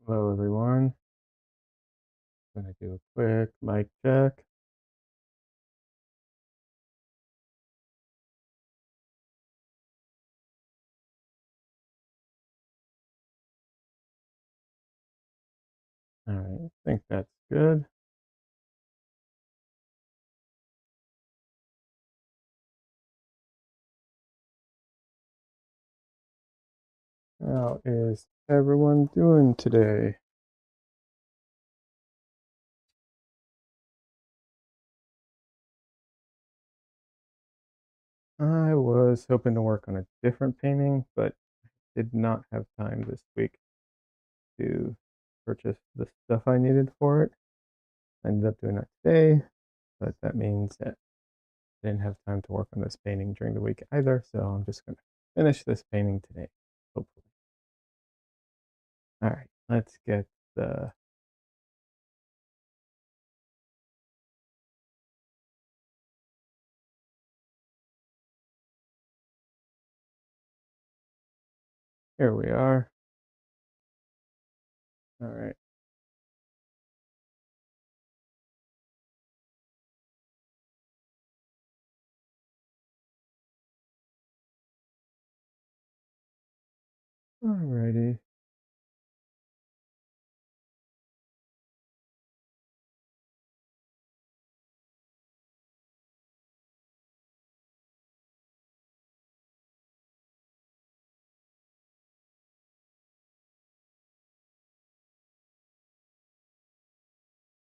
Hello, everyone. Gonna do a quick mic check. All right, I think that's good. How is everyone doing today? I was hoping to work on a different painting, but did not have time this week to purchase the stuff I needed for it. I ended up doing that today, but that means that I didn't have time to work on this painting during the week either, so I'm just gonna finish this painting today, hopefully. All right, let's get the here we are. All right. Alrighty.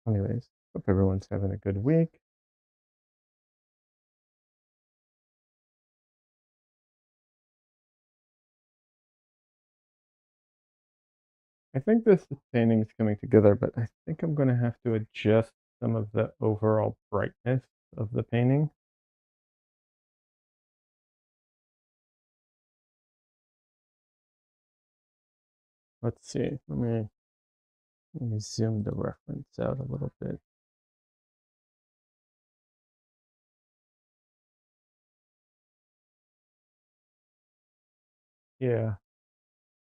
Anyways, hope everyone's having a good week. I think this painting is coming together, but I think I'm going to have to adjust some of the overall brightness of the painting. Let's see. Let me zoom the reference out a little bit. Yeah.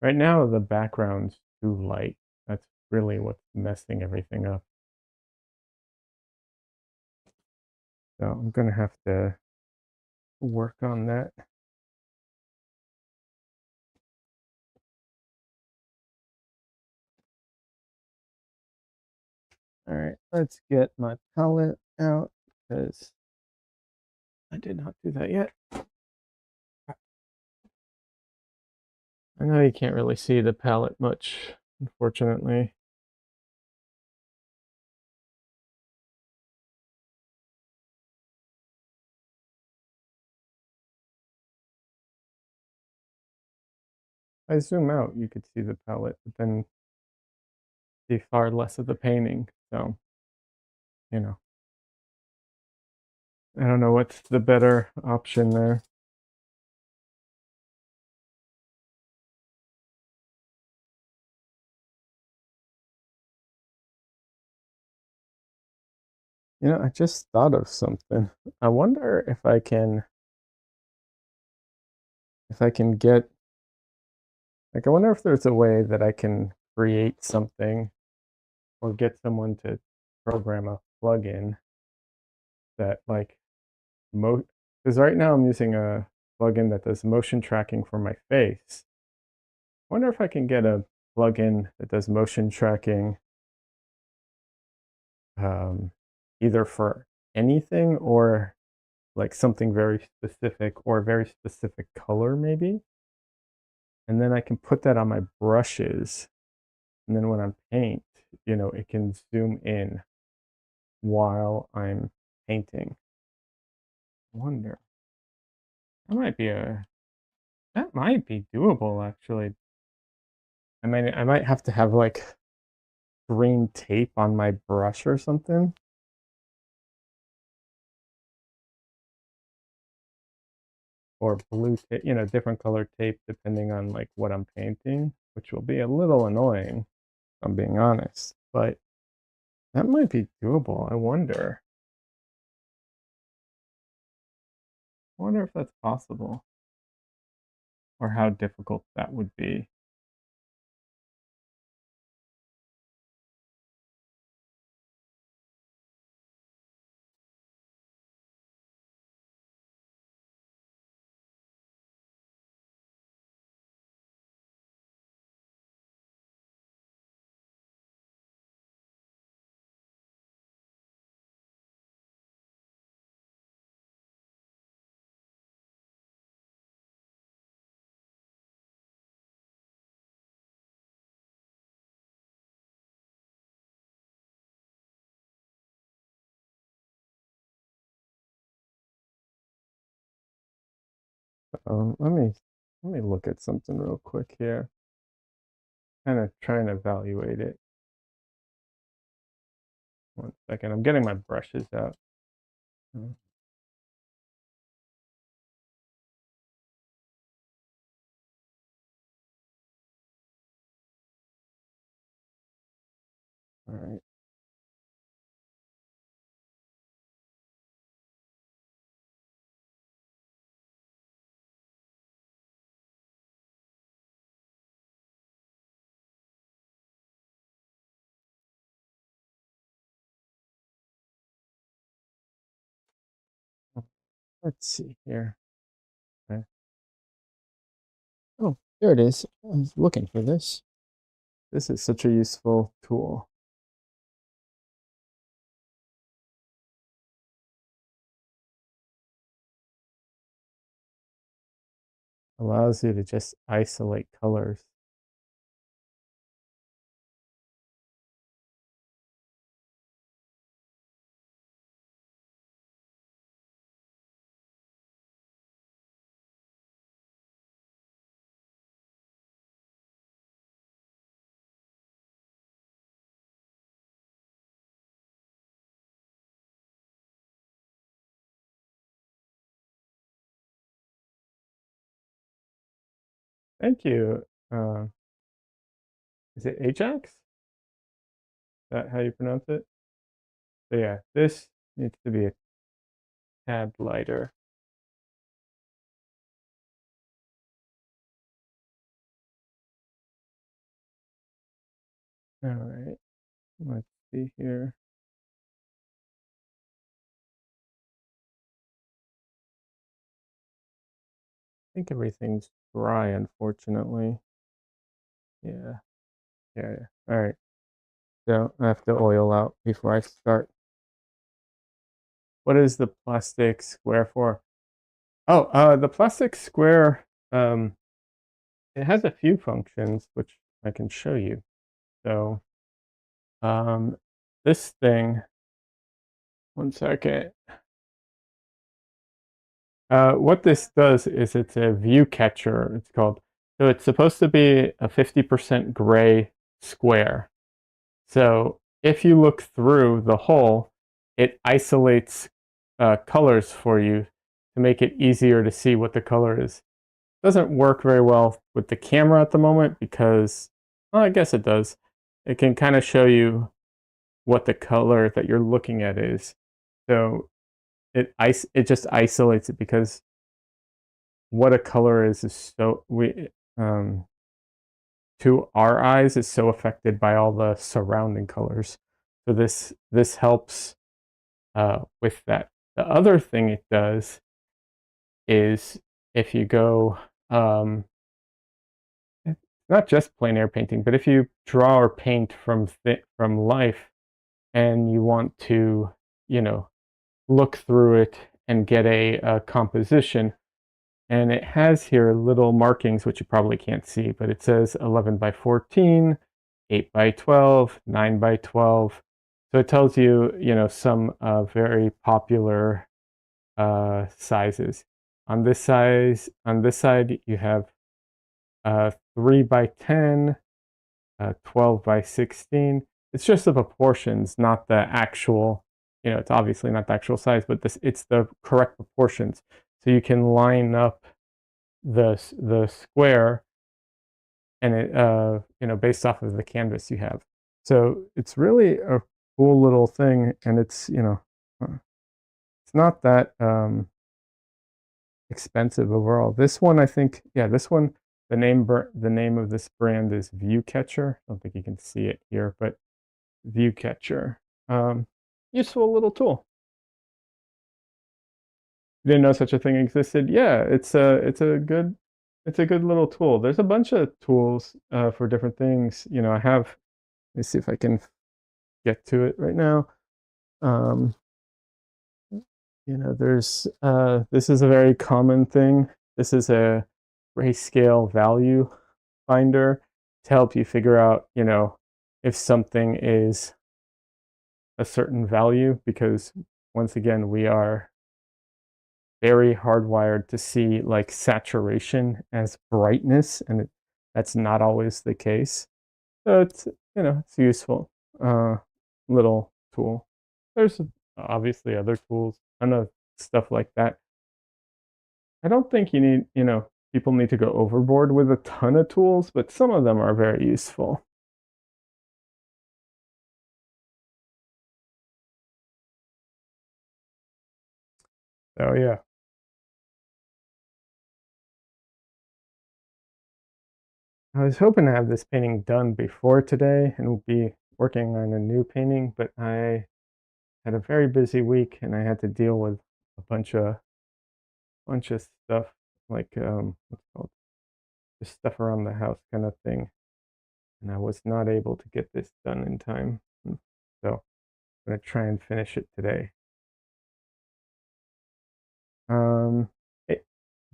Right now, the background's too light. That's really what's messing everything up. So I'm going to have to work on that. All right, let's get my palette out because I did not do that yet. I know you can't really see the palette much, unfortunately. If I zoom out, you could see the palette, but then see far less of the painting. So, you know, I don't know what's the better option there. I just thought of something. I wonder if I can get, like, I wonder if there's a way that I can create something or get someone to program a plugin that, like, because right now I'm using a plugin that does motion tracking for my face. I wonder if I can get a plugin that does motion tracking, um, either for anything or like something very specific or a very specific color, maybe. And then I can put that on my brushes. And then when I'm paint, it can zoom in while I'm painting. I wonder. That might be a that might be doable actually. I might have to have like green tape on my brush or something. Or blue tape, different color tape depending on like what I'm painting, which will be a little annoying, if I'm being honest. But that might be doable. I wonder if that's possible or how difficult that would be. Let me look at something real quick here. Kind of trying to evaluate it. 1 second. I'm getting my brushes out. All right. Let's see here. Okay. Oh, there it is. I was looking for this. This is such a useful tool. Allows you to just isolate colors. Thank you. Is it Ajax? Is that how you pronounce it? So yeah, this needs to be a tad lighter. All right, let's see here. I think everything's dry, unfortunately. Yeah, yeah. All right, so I have to oil out before I start. What is the plastic square for? Oh, the plastic square, it has a few functions, which I can show you. So, this thing, 1 second. What this does is it's a view catcher, it's called. So it's supposed to be a 50% gray square. So if you look through the hole, it isolates colors for you to make it easier to see what the color is. Doesn't work very well with the camera at the moment because, well, I guess it does. It can kind of show you what the color that you're looking at is. So it just isolates it because what a color is so to our eyes is so affected by all the surrounding colors. So this helps with that. The other thing it does is if you go not just plein air painting, but if you draw or paint from life and you want to, you know, look through it and get a composition, and it has here little markings, which you probably can't see, but it says 11 by 14, 8 by 12, 9 by 12. So it tells you, you know, some very popular sizes. On this side, you have 3 by 10, 12 by 16. It's just the proportions, not the actual, you know, it's obviously not the actual size, but it's the correct proportions. So you can line up the square and it you know, based off of the canvas you have. So it's really a cool little thing, and it's, you know, it's not that expensive overall. This one, I think, yeah, this one, the name of this brand is Viewcatcher. I don't think you can see it here, but Viewcatcher. Useful little tool. You didn't know such a thing existed? Yeah, it's a good little tool. There's a bunch of tools for different things. You know, I have. Let me see if I can get to it right now. Um, you know, there's this is a very common thing. This is a grayscale value finder to help you figure out, you know, if something is a certain value, because once again, we are very hardwired to see like saturation as brightness, and that's not always the case. So it's useful little tool. There's obviously other tools, I know stuff like that. I don't think people need to go overboard with a ton of tools, but some of them are very useful. So yeah. I was hoping to have this painting done before today and be working on a new painting, but I had a very busy week and I had to deal with a bunch of stuff like what's it called, just stuff around the house kind of thing, and I was not able to get this done in time. So I'm gonna try and finish it today. Um, it,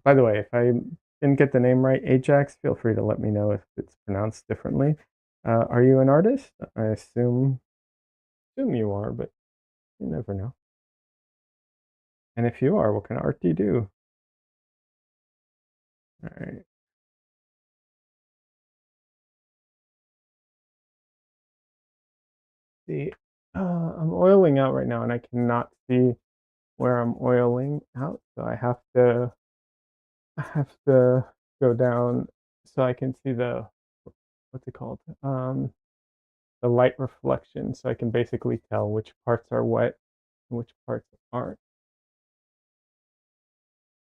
by the way, if I didn't get the name right, Ajax, feel free to let me know if it's pronounced differently. Are you an artist? I assume you are, but you never know. And if you are, what kind of art do you do? All right. See, I'm oiling out right now, and I cannot see where I'm oiling out, so I have to go down so I can see the what's it called? The light reflection, so I can basically tell which parts are wet and which parts aren't.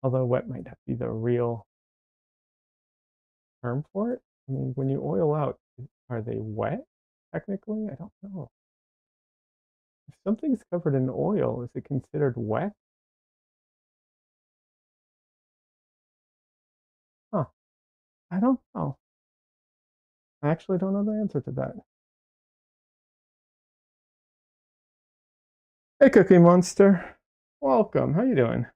Although wet might not be the real term for it. I mean, when you oil out, are they wet? Technically, I don't know. If something's covered in oil, is it considered wet? Huh. I don't know. I actually don't know the answer to that. Hey, Cookie Monster. Welcome. How you doing?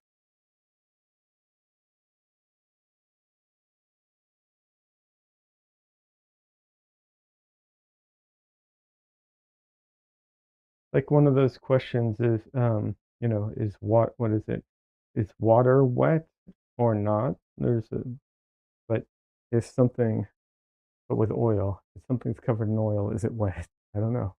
Like one of those questions is, is what is it? Is water wet or not? But if something, but with oil, if something's covered in oil, is it wet? I don't know.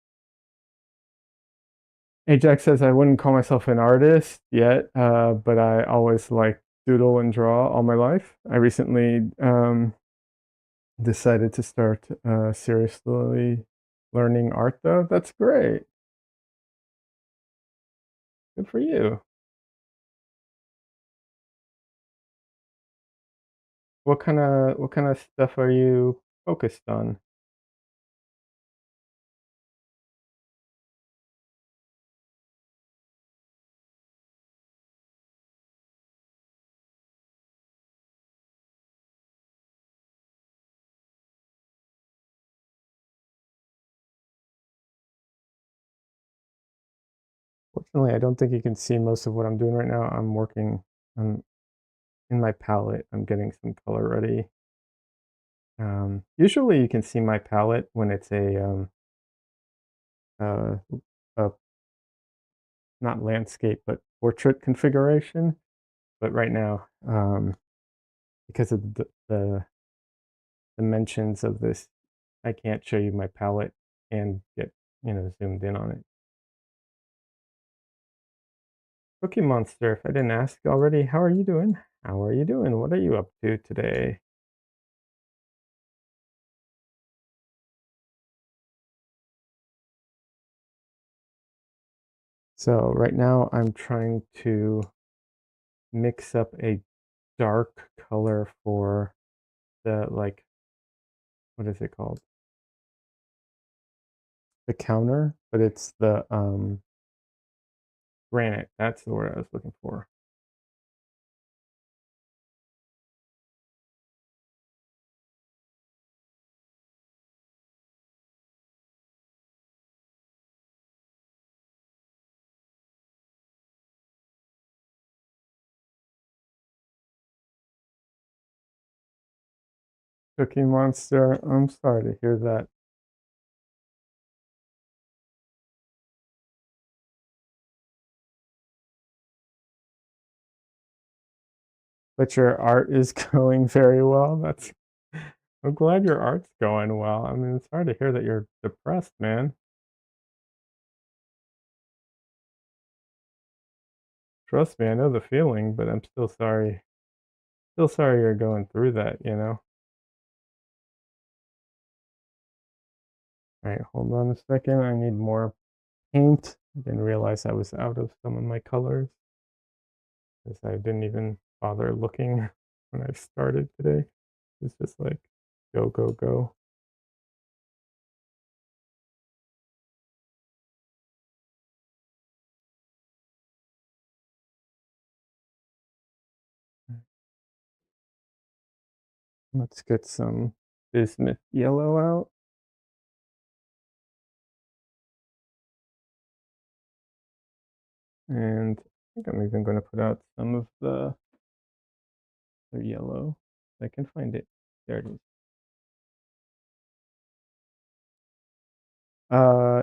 Ajax says I wouldn't call myself an artist yet, but I always like doodle and draw all my life. I recently decided to start seriously learning art, though. That's great. Good for you. What kind of stuff are you focused on? Fortunately, I don't think you can see most of what I'm doing right now. I'm working on in my palette. I'm getting some color ready. Usually, you can see my palette when it's uh, a not landscape but portrait configuration. But right now, because of the dimensions of this, I can't show you my palette and get zoomed in on it. Cookie Monster, if I didn't ask already, how are you doing? How are you doing? What are you up to today? So right now I'm trying to mix up a dark color for the like what is it called? The counter, but it's the granite. That's the word I was looking for. Cookie Monster, I'm sorry to hear that. But your art is going very well. I'm glad your art's going well. I mean, it's hard to hear that you're depressed, man. Trust me, I know the feeling, but I'm still sorry. Still sorry you're going through that, you know? All right, hold on a second. I need more paint. I didn't realize I was out of some of my colors because I didn't even bother looking when I started today. It's just like go, go, go. Let's get some bismuth yellow out. And I think I'm even going to put out some of the yellow. I can find it. There it is.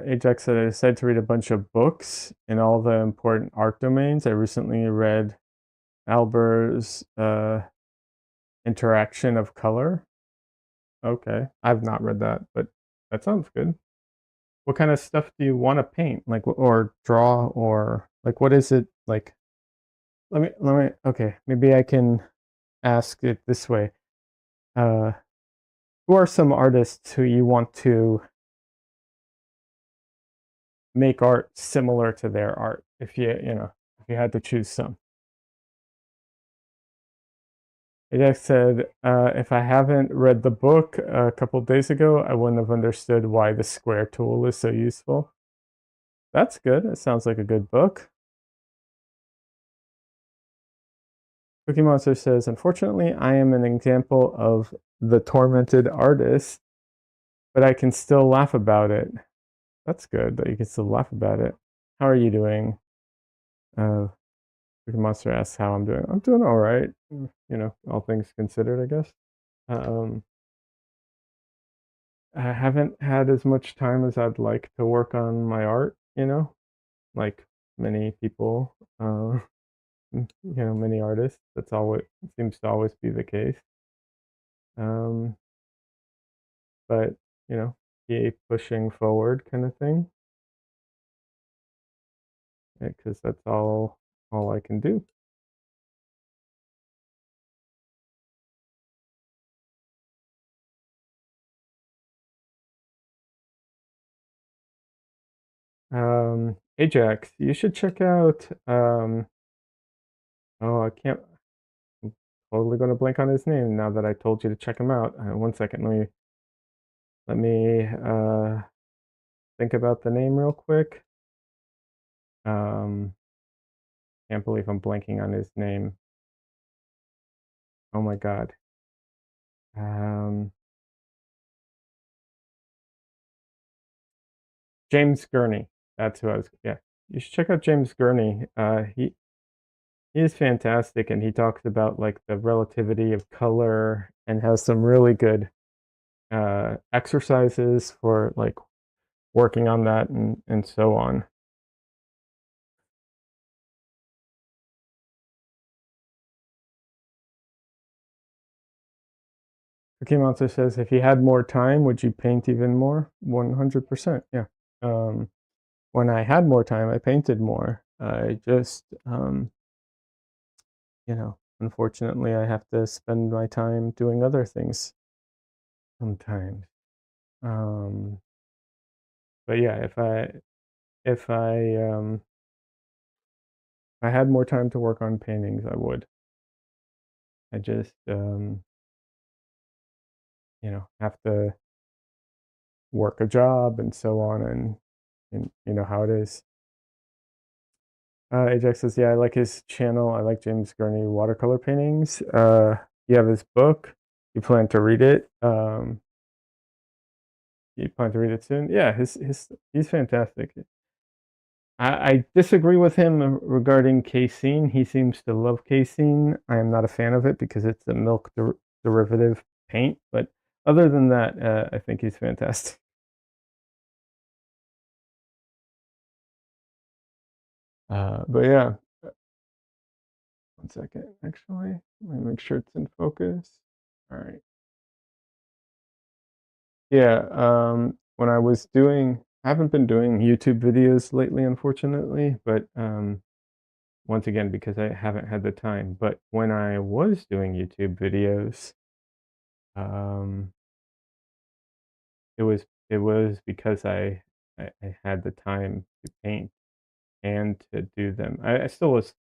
Ajax said, I decided to read a bunch of books in all the important art domains. I recently read Alber's Interaction of Color. Okay. I've not read that, but that sounds good. What kind of stuff do you want to paint? Like, or draw, or like, what is it like? Okay, maybe I can ask it this way. Uh, who are some artists who you want to make art similar to their art? If if you had to choose some. It said, if I haven't read the book a couple days ago, I wouldn't have understood why the square tool is so useful. That's good. It sounds like a good book. Cookie Monster says, unfortunately, I am an example of the tormented artist, but I can still laugh about it. That's good that you can still laugh about it. How are you doing? Cookie Monster asks how I'm doing. I'm doing all right. All things considered, I guess. Um, I haven't had as much time as I'd like to work on my art, like many people, many artists. That's always seems to always be the case. Um, but keep pushing forward, kind of thing, because that's all I can do. Ajax, you should check out. Oh, I can't. I'm totally going to blank on his name now that I told you to check him out. One second, let me think about the name real quick. Can't believe I'm blanking on his name. Oh my god. James Gurney. That's who I was. Yeah, you should check out James Gurney. He is fantastic, and he talks about like the relativity of color and has some really good exercises for like working on that and so on. Cookie Monster says, if you had more time, would you paint even more? 100%. Yeah. Um, when I had more time, I painted more. I just, unfortunately, I have to spend my time doing other things sometimes. Um, but yeah, if I had more time to work on paintings, I would. I just, have to work a job and so on, and you know how it is. Ajax says, yeah, I like his channel. I like James Gurney watercolor paintings. You have his book. You plan to read it. You plan to read it soon. Yeah, his he's fantastic. I disagree with him regarding casein. He seems to love casein. I am not a fan of it because it's a milk derivative paint. But other than that, I think he's fantastic. But yeah, 1 second, actually. Let me make sure it's in focus. All right. Yeah, when I haven't been doing YouTube videos lately, unfortunately, but, once again, because I haven't had the time, but when I was doing YouTube videos, um, it was because I had the time to paint and to do them. I still was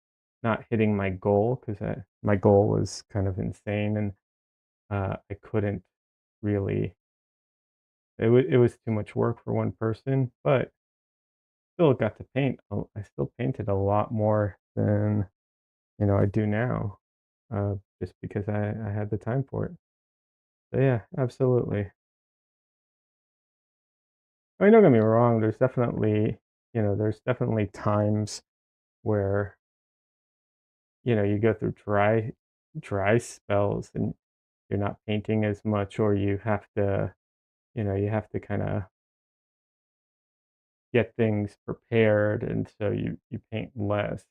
not hitting my goal because my goal was kind of insane, and, I couldn't really it was too much work for one person, but still got to paint. I still painted a lot more than, I do now, just because I had the time for it. So, yeah, absolutely. I mean, don't get me wrong, there's definitely times where, you go through dry spells and you're not painting as much, or you have to kinda get things prepared, and so you paint less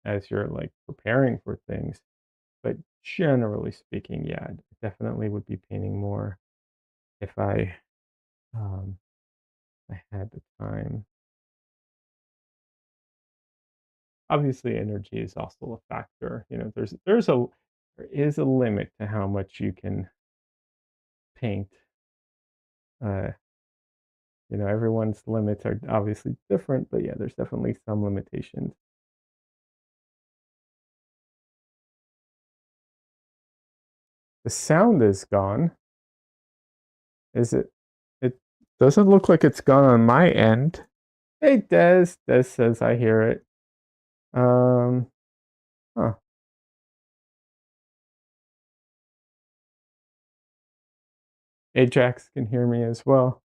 as you're, like, preparing for things. But generally speaking, yeah, I definitely would be painting more if um, I had the time. Obviously, energy is also a factor. There is a limit to how much you can paint. Uh, everyone's limits are obviously different, but yeah, there's definitely some limitations. The sound is gone. Is it? It doesn't look like it's gone on my end. Hey, Des. Des says I hear it. Um, huh. Ajax can hear me as well.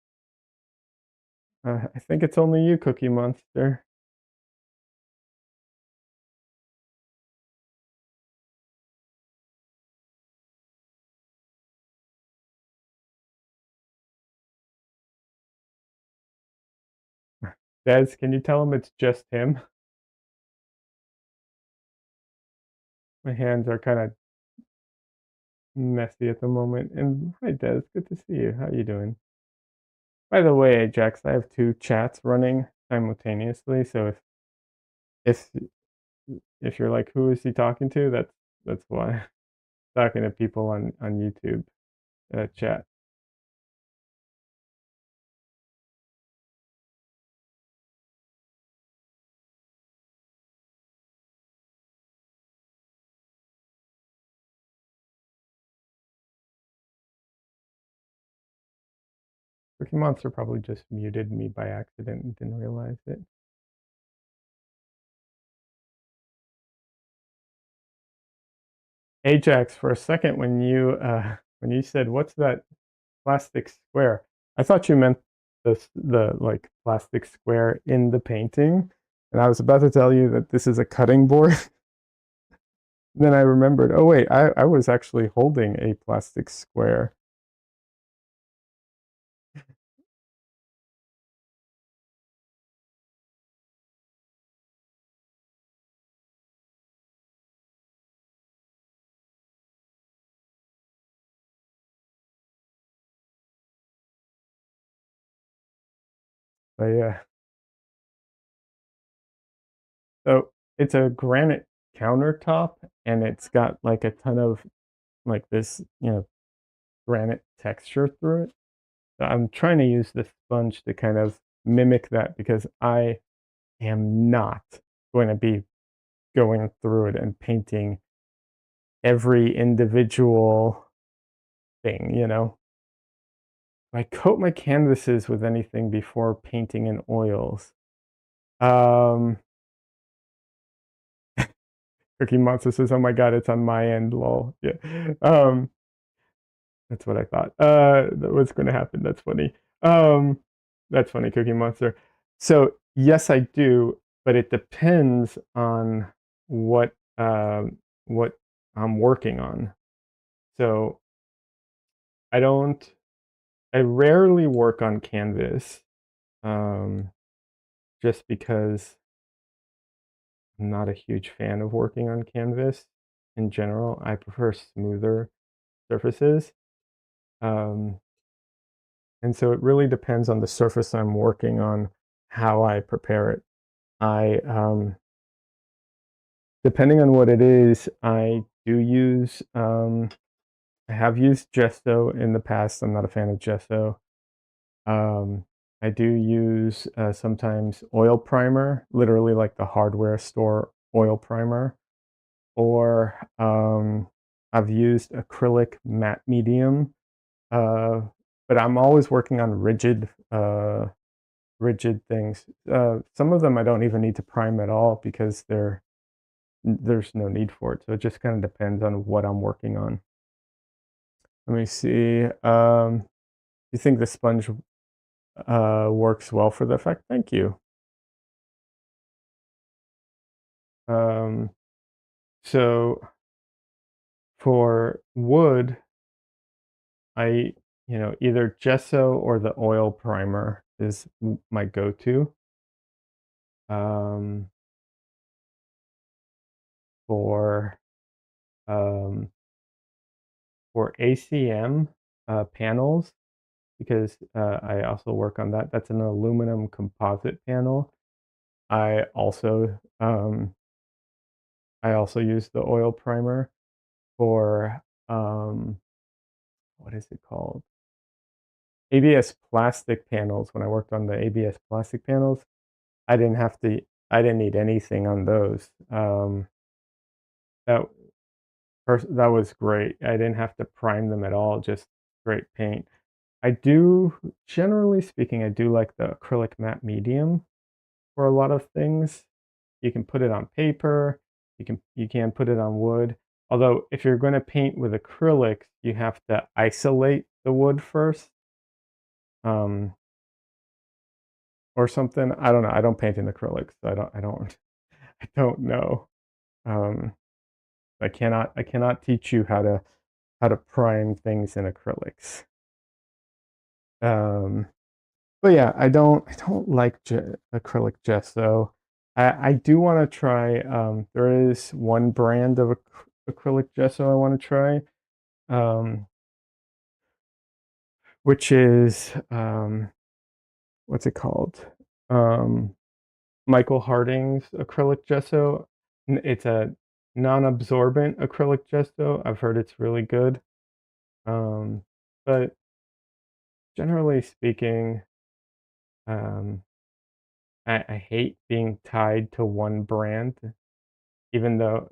I think it's only you, Cookie Monster. Des, can you tell him it's just him? My hands are kind of messy at the moment. And hi, Des. Good to see you. How you doing? By the way, Ajax, I have two chats running simultaneously. So if if you're like, who is he talking to? That's why. Talking to people on YouTube chat. Cookie Monster probably just muted me by accident and didn't realize it. Ajax, for a second when you said, "What's that plastic square?" I thought you meant the like plastic square in the painting, and I was about to tell you that this is a cutting board. Then I remembered, oh wait, I was actually holding a plastic square. But yeah, so it's a granite countertop, and it's got like a ton of like this, granite texture through it. So I'm trying to use the sponge to kind of mimic that because I am not going to be going through it and painting every individual thing. I coat my canvases with anything before painting in oils. Um, Cookie Monster says, "Oh my god, it's on my end, lol." Yeah, that's what I thought. That was going to happen. That's funny. Um, that's funny, Cookie Monster. So yes, I do, but it depends on what I'm working on. So I don't. I rarely work on canvas, um, just because I'm not a huge fan of working on canvas in general. I prefer smoother surfaces. Um, and so it really depends on the surface I'm working on, how I prepare it. I Depending on what it is, I do use I have used gesso in the past. I'm not a fan of gesso. Um, I do use sometimes oil primer, literally like the hardware store oil primer, or I've used acrylic matte medium. Uh, but I'm always working on rigid things. Some of them I don't even need to prime at all because there's no need for it. So it just kind of depends on what I'm working on. Let me see. You think the sponge works well for the effect? Thank you. Um, so for wood, I either gesso or the oil primer is my go-to. Um, for um, for ACM panels, because I also work on that. That's an aluminum composite panel. I also um, I also use the oil primer for what is it called? ABS plastic panels. When I worked on the ABS plastic panels, I didn't have to. I didn't need anything on those. That that was great. I didn't have to prime them at all. Just straight paint. I do, generally speaking, I do like the acrylic matte medium for a lot of things. You can put it on paper. You can put it on wood. Although if you're going to paint with acrylics, you have to isolate the wood first, um, or something. I don't know. I don't paint in acrylics. So I don't know. Um, I cannot teach you how to prime things in acrylics. Um, but yeah, I don't like acrylic gesso. I do want to try. There is one brand of acrylic gesso I want to try, um, which is what's it called? Um, Michael Harding's acrylic gesso. It's a non-absorbent acrylic gesso. I've heard it's really good. Um, but generally speaking, um, I hate being tied to one brand, even though,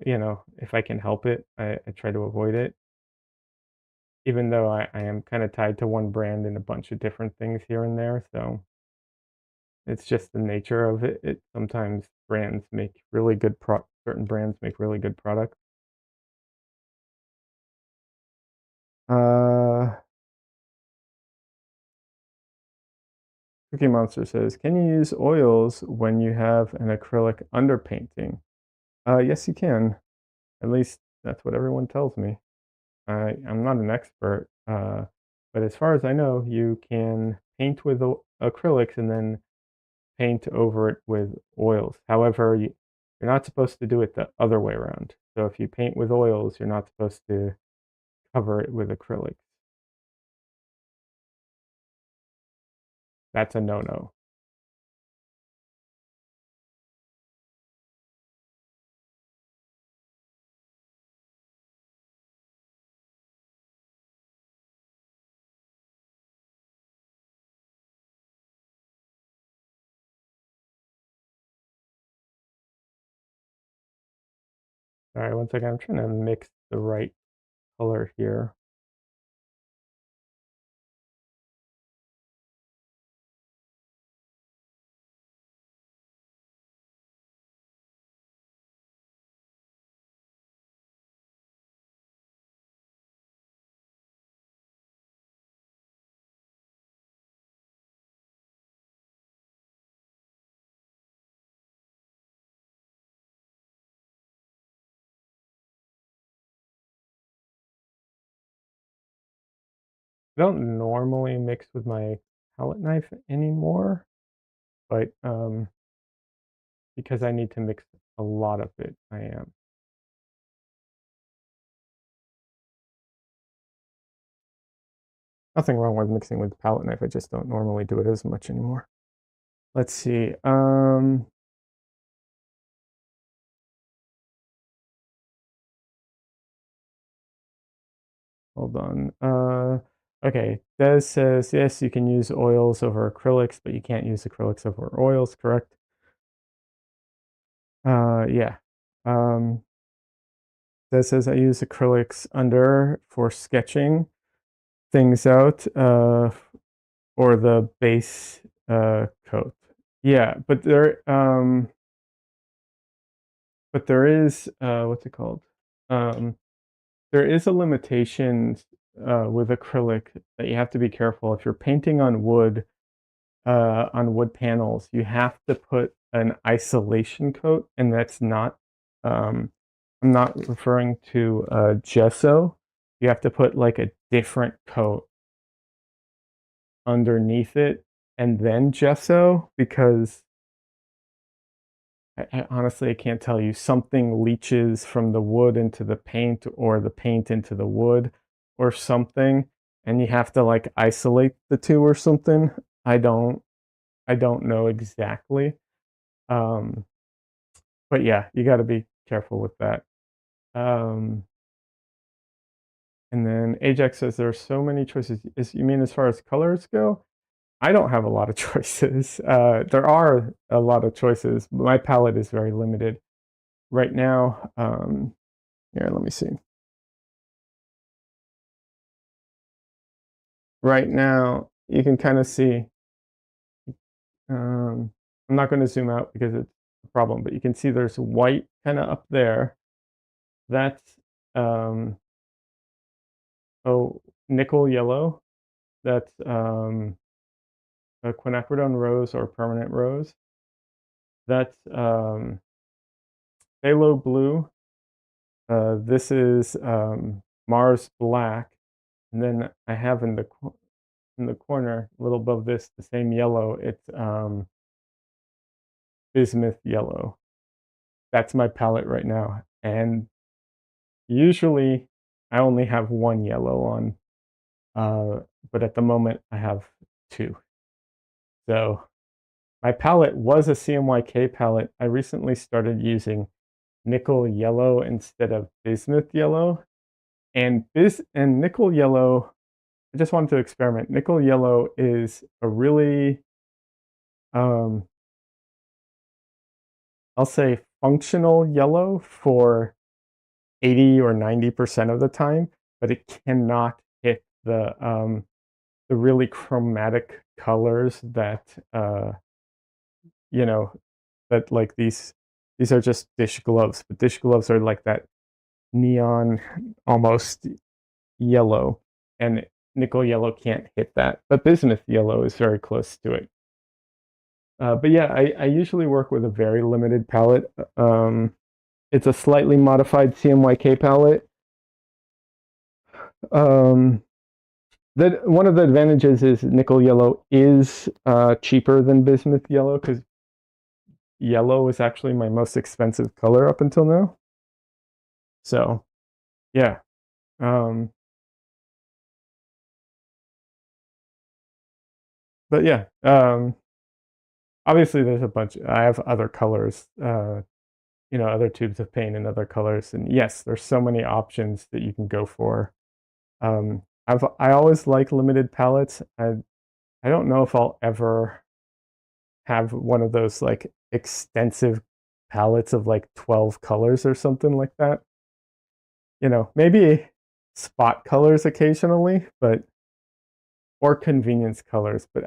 if I can help it, I try to avoid it. Even though I am kind of tied to one brand in a bunch of different things here and there. So it's just the nature of it. Sometimes brands make really good certain brands make really good products. Uh, Cookie Monster says, "Can you use oils when you have an acrylic underpainting?" Yes, you can. At least that's what everyone tells me. I'm not an expert, but as far as I know, you can paint with acrylics and then paint over it with oils. However, you're not supposed to do it the other way around. So if you paint with oils, you're not supposed to cover it with acrylics. That's a no-no. All right, one second. I'm trying to mix the right color here. I don't normally mix with my palette knife anymore, but because I need to mix a lot of it I am. Nothing wrong with mixing with palette knife, I just don't normally do it as much anymore. Let's see. Hold on. Okay. Des says, yes, you can use oils over acrylics, but you can't use acrylics over oils, correct? Yeah. Des says, I use acrylics under for sketching things out, or the base coat. Yeah, but there is, what's it called? There is a limitation with acrylic that you have to be careful. If you're painting on wood panels, you have to put an isolation coat, and that's not. I'm not referring to gesso. You have to put like a different coat underneath it and then gesso, because honestly, I can't tell you. Something leaches from the wood into the paint, or the paint into the wood, or something, and you have to like isolate the two or something. I don't know exactly. Um, but yeah, you got to be careful with that. And then Ajax says there are so many choices. You mean as far as colors go? I don't have a lot of choices. There are a lot of choices, but my palette is very limited right now. Here, let me see. Right now, you can kind of see. I'm not going to zoom out because it's a problem, but you can see there's white kind of up there. That's nickel yellow. That's a quinacridone rose or permanent rose. That's phthalo blue. This is Mars black, and then I have in the corner, a little above this, the same yellow. It's bismuth yellow. That's my palette right now, and usually I only have one yellow on, but at the moment I have two. So my palette was a CMYK palette. I recently started using nickel yellow instead of bismuth yellow, and nickel yellow. I just wanted to experiment. Nickel yellow is a really, I'll say, functional yellow for 80 or 90% of the time, but it cannot hit the really chromatic colors that you know that like these are just dish gloves, but dish gloves are like that neon almost yellow, and nickel yellow can't hit that, but bismuth yellow is very close to it. But yeah, I usually work with a very limited palette. It's a slightly modified CMYK palette. That one of the advantages is nickel yellow is cheaper than bismuth yellow, because yellow is actually my most expensive color up until now. So yeah. But yeah, obviously there's a bunch. I have other colors, other tubes of paint and other colors, and yes, there's so many options that you can go for. I always like limited palettes. I don't know if I'll ever have one of those like extensive palettes of like 12 colors or something like that. Maybe spot colors occasionally, but or convenience colors, but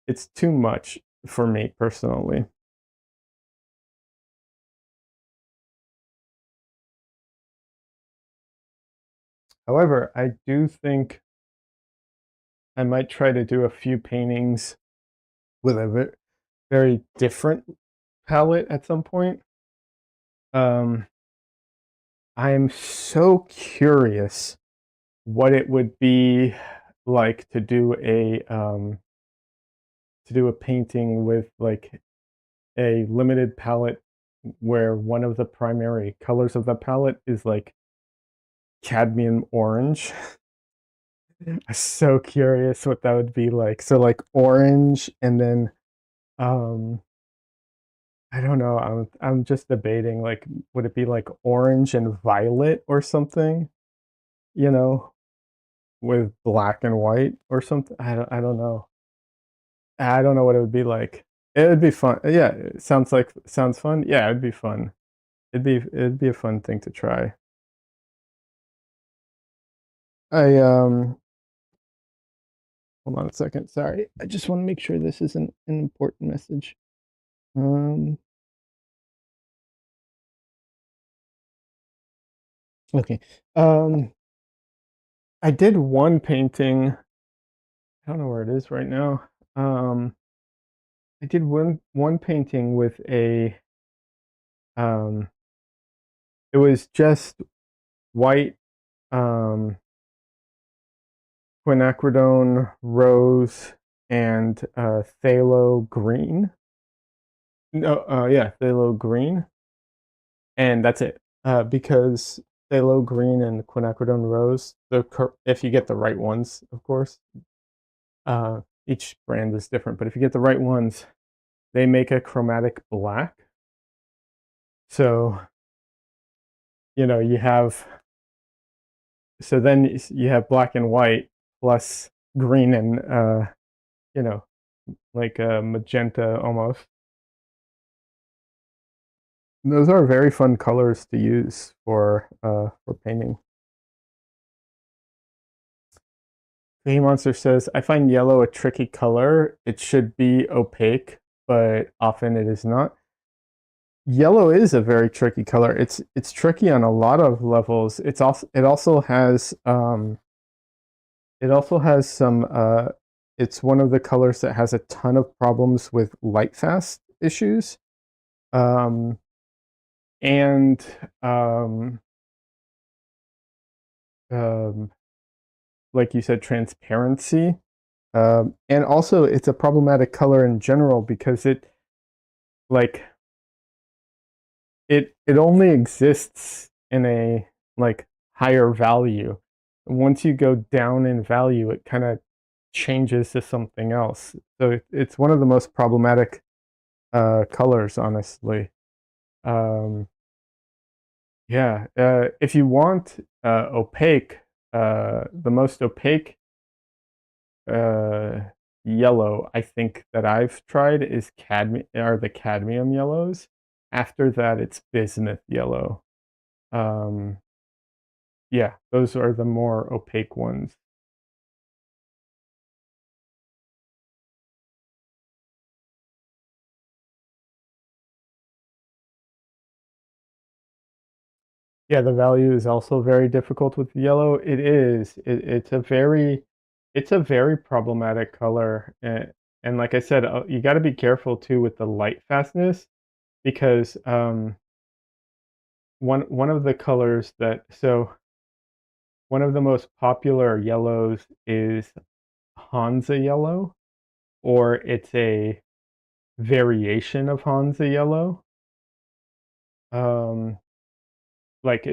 it's too much for me personally. However, I do think I might try to do a few paintings with a very different palette at some point. I'm so curious what it would be like to do a painting with like a limited palette where one of the primary colors of the palette is like cadmium orange. I'm so curious what that would be like. So like orange and then um I don't know. I'm just debating like would it be like orange and violet or something, you know, with black and white or something. I don't know. I don't know what it would be like. It would be fun. Yeah, it sounds fun. Yeah, it'd be fun. It'd be a fun thing to try. I hold on a second. Sorry. I just want to make sure this isn't an important message. Um okay. Um I did one painting. I don't know where it is right now. Um I did one painting with a um it was just white um quinacridone rose and phthalo green. No, yeah, phthalo green, and that's it. Because phthalo green and quinacridone rose, if you get the right ones, of course. Each brand is different, but if you get the right ones, they make a chromatic black. So you have then you have black and white plus green and you know like magenta almost. Those are very fun colors to use for painting. Hey Monster says, I find yellow a tricky color. It should be opaque, but often it is not. Yellow is a very tricky color. It's tricky on a lot of levels. It also has some it's one of the colors that has a ton of problems with light fast issues. Um and um um like you said, transparency. And also it's a problematic color in general because like it only exists in a like higher value. Once you go down in value, it kind of changes to something else. So it's one of the most problematic colors, honestly. Um, yeah, if you want opaque, the most opaque uh, yellow I think that I've tried is the cadmium yellows. After that, it's bismuth yellow. Um, yeah, those are the more opaque ones. Yeah, the value is also very difficult with yellow. It is. It's a very problematic color, and like I said, you got to be careful too with the light fastness because one of the colors one of the most popular yellows is Hansa yellow, or it's a variation of Hansa yellow. Um, like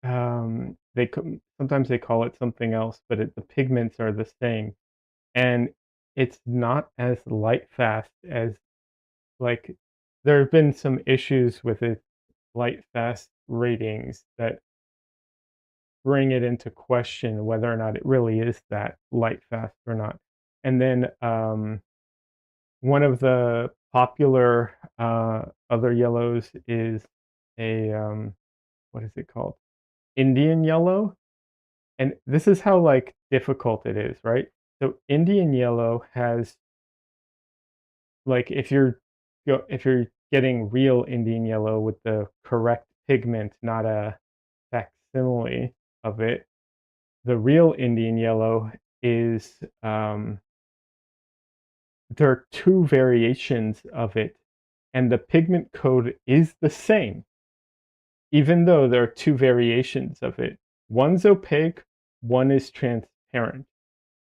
sometimes they call it something else, but the pigments are the same, and it's not as light fast as like there have been some issues with its light fast ratings that bring it into question whether or not it really is that light fast or not. And then one of the popular other yellows is a what is it called? Indian yellow. And this is how like difficult it is, right? So Indian yellow has like if you're getting real Indian yellow with the correct pigment, not a facsimile of it, the real Indian yellow is there are two variations of it, and the pigment code is the same, even though there are two variations of it. One's opaque, one is transparent.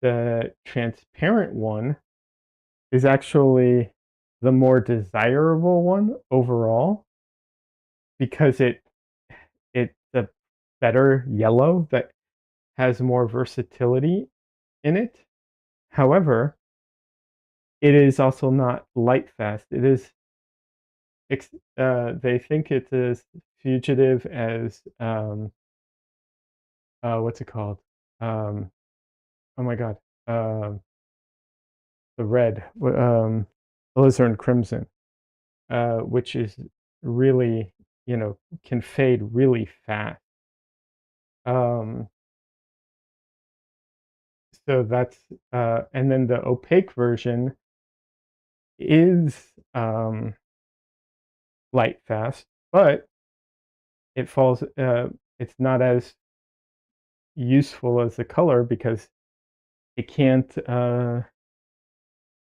The transparent one is actually the more desirable one overall because it's a better yellow that has more versatility in it. However, it is also not light fast. It is they think it's as fugitive as what's it called? Um, oh my god, um, the red, alizarin crimson, which is really, can fade really fast. Um, so that's and then the opaque version is light fast, but it falls. It's not as useful as the color because it can't.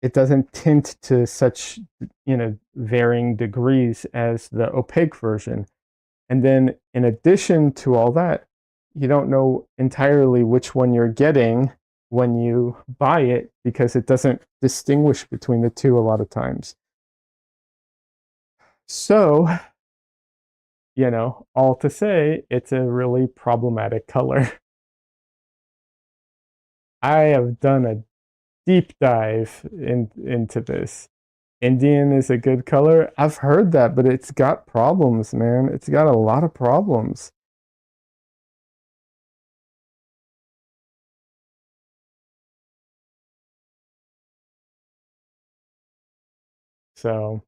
It doesn't tint to such varying degrees as the opaque version. And then in addition to all that, you don't know entirely which one you're getting when you buy it because it doesn't distinguish between the two a lot of times. So, all to say, it's a really problematic color. I have done a deep dive into this. Indian is a good color. I've heard that, but it's got problems, man. It's got a lot of problems. So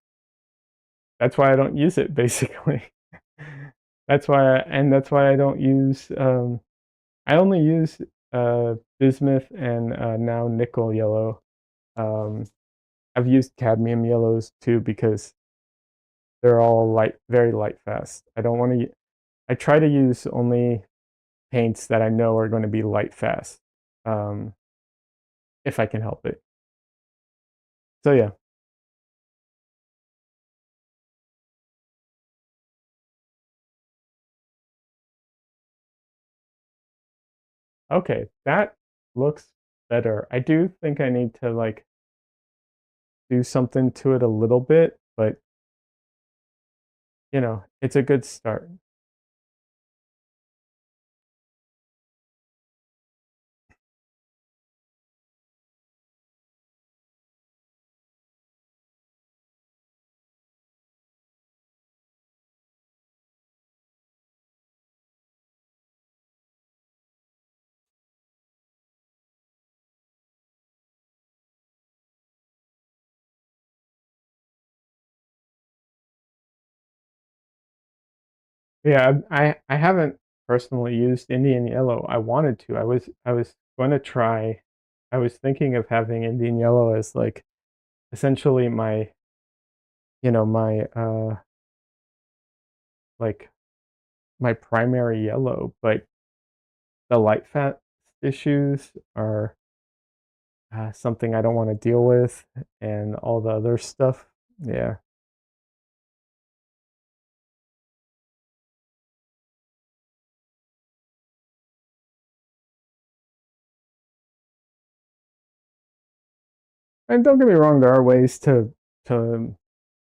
that's why I don't use it, basically. That's why I don't use. I only use bismuth and now nickel yellow. Um, I've used cadmium yellows too because they're all very light fast. I don't want to. I try to use only paints that I know are going to be light fast, um, if I can help it. So yeah, okay, that looks better. I do think I need to like do something to it a little bit, but it's a good start. Yeah, I haven't personally used Indian yellow. I wanted to. I was going to try. I was thinking of having Indian yellow as like essentially my like my primary yellow, but the light fat issues are something I don't want to deal with, and all the other stuff. Yeah. And don't get me wrong, there are ways to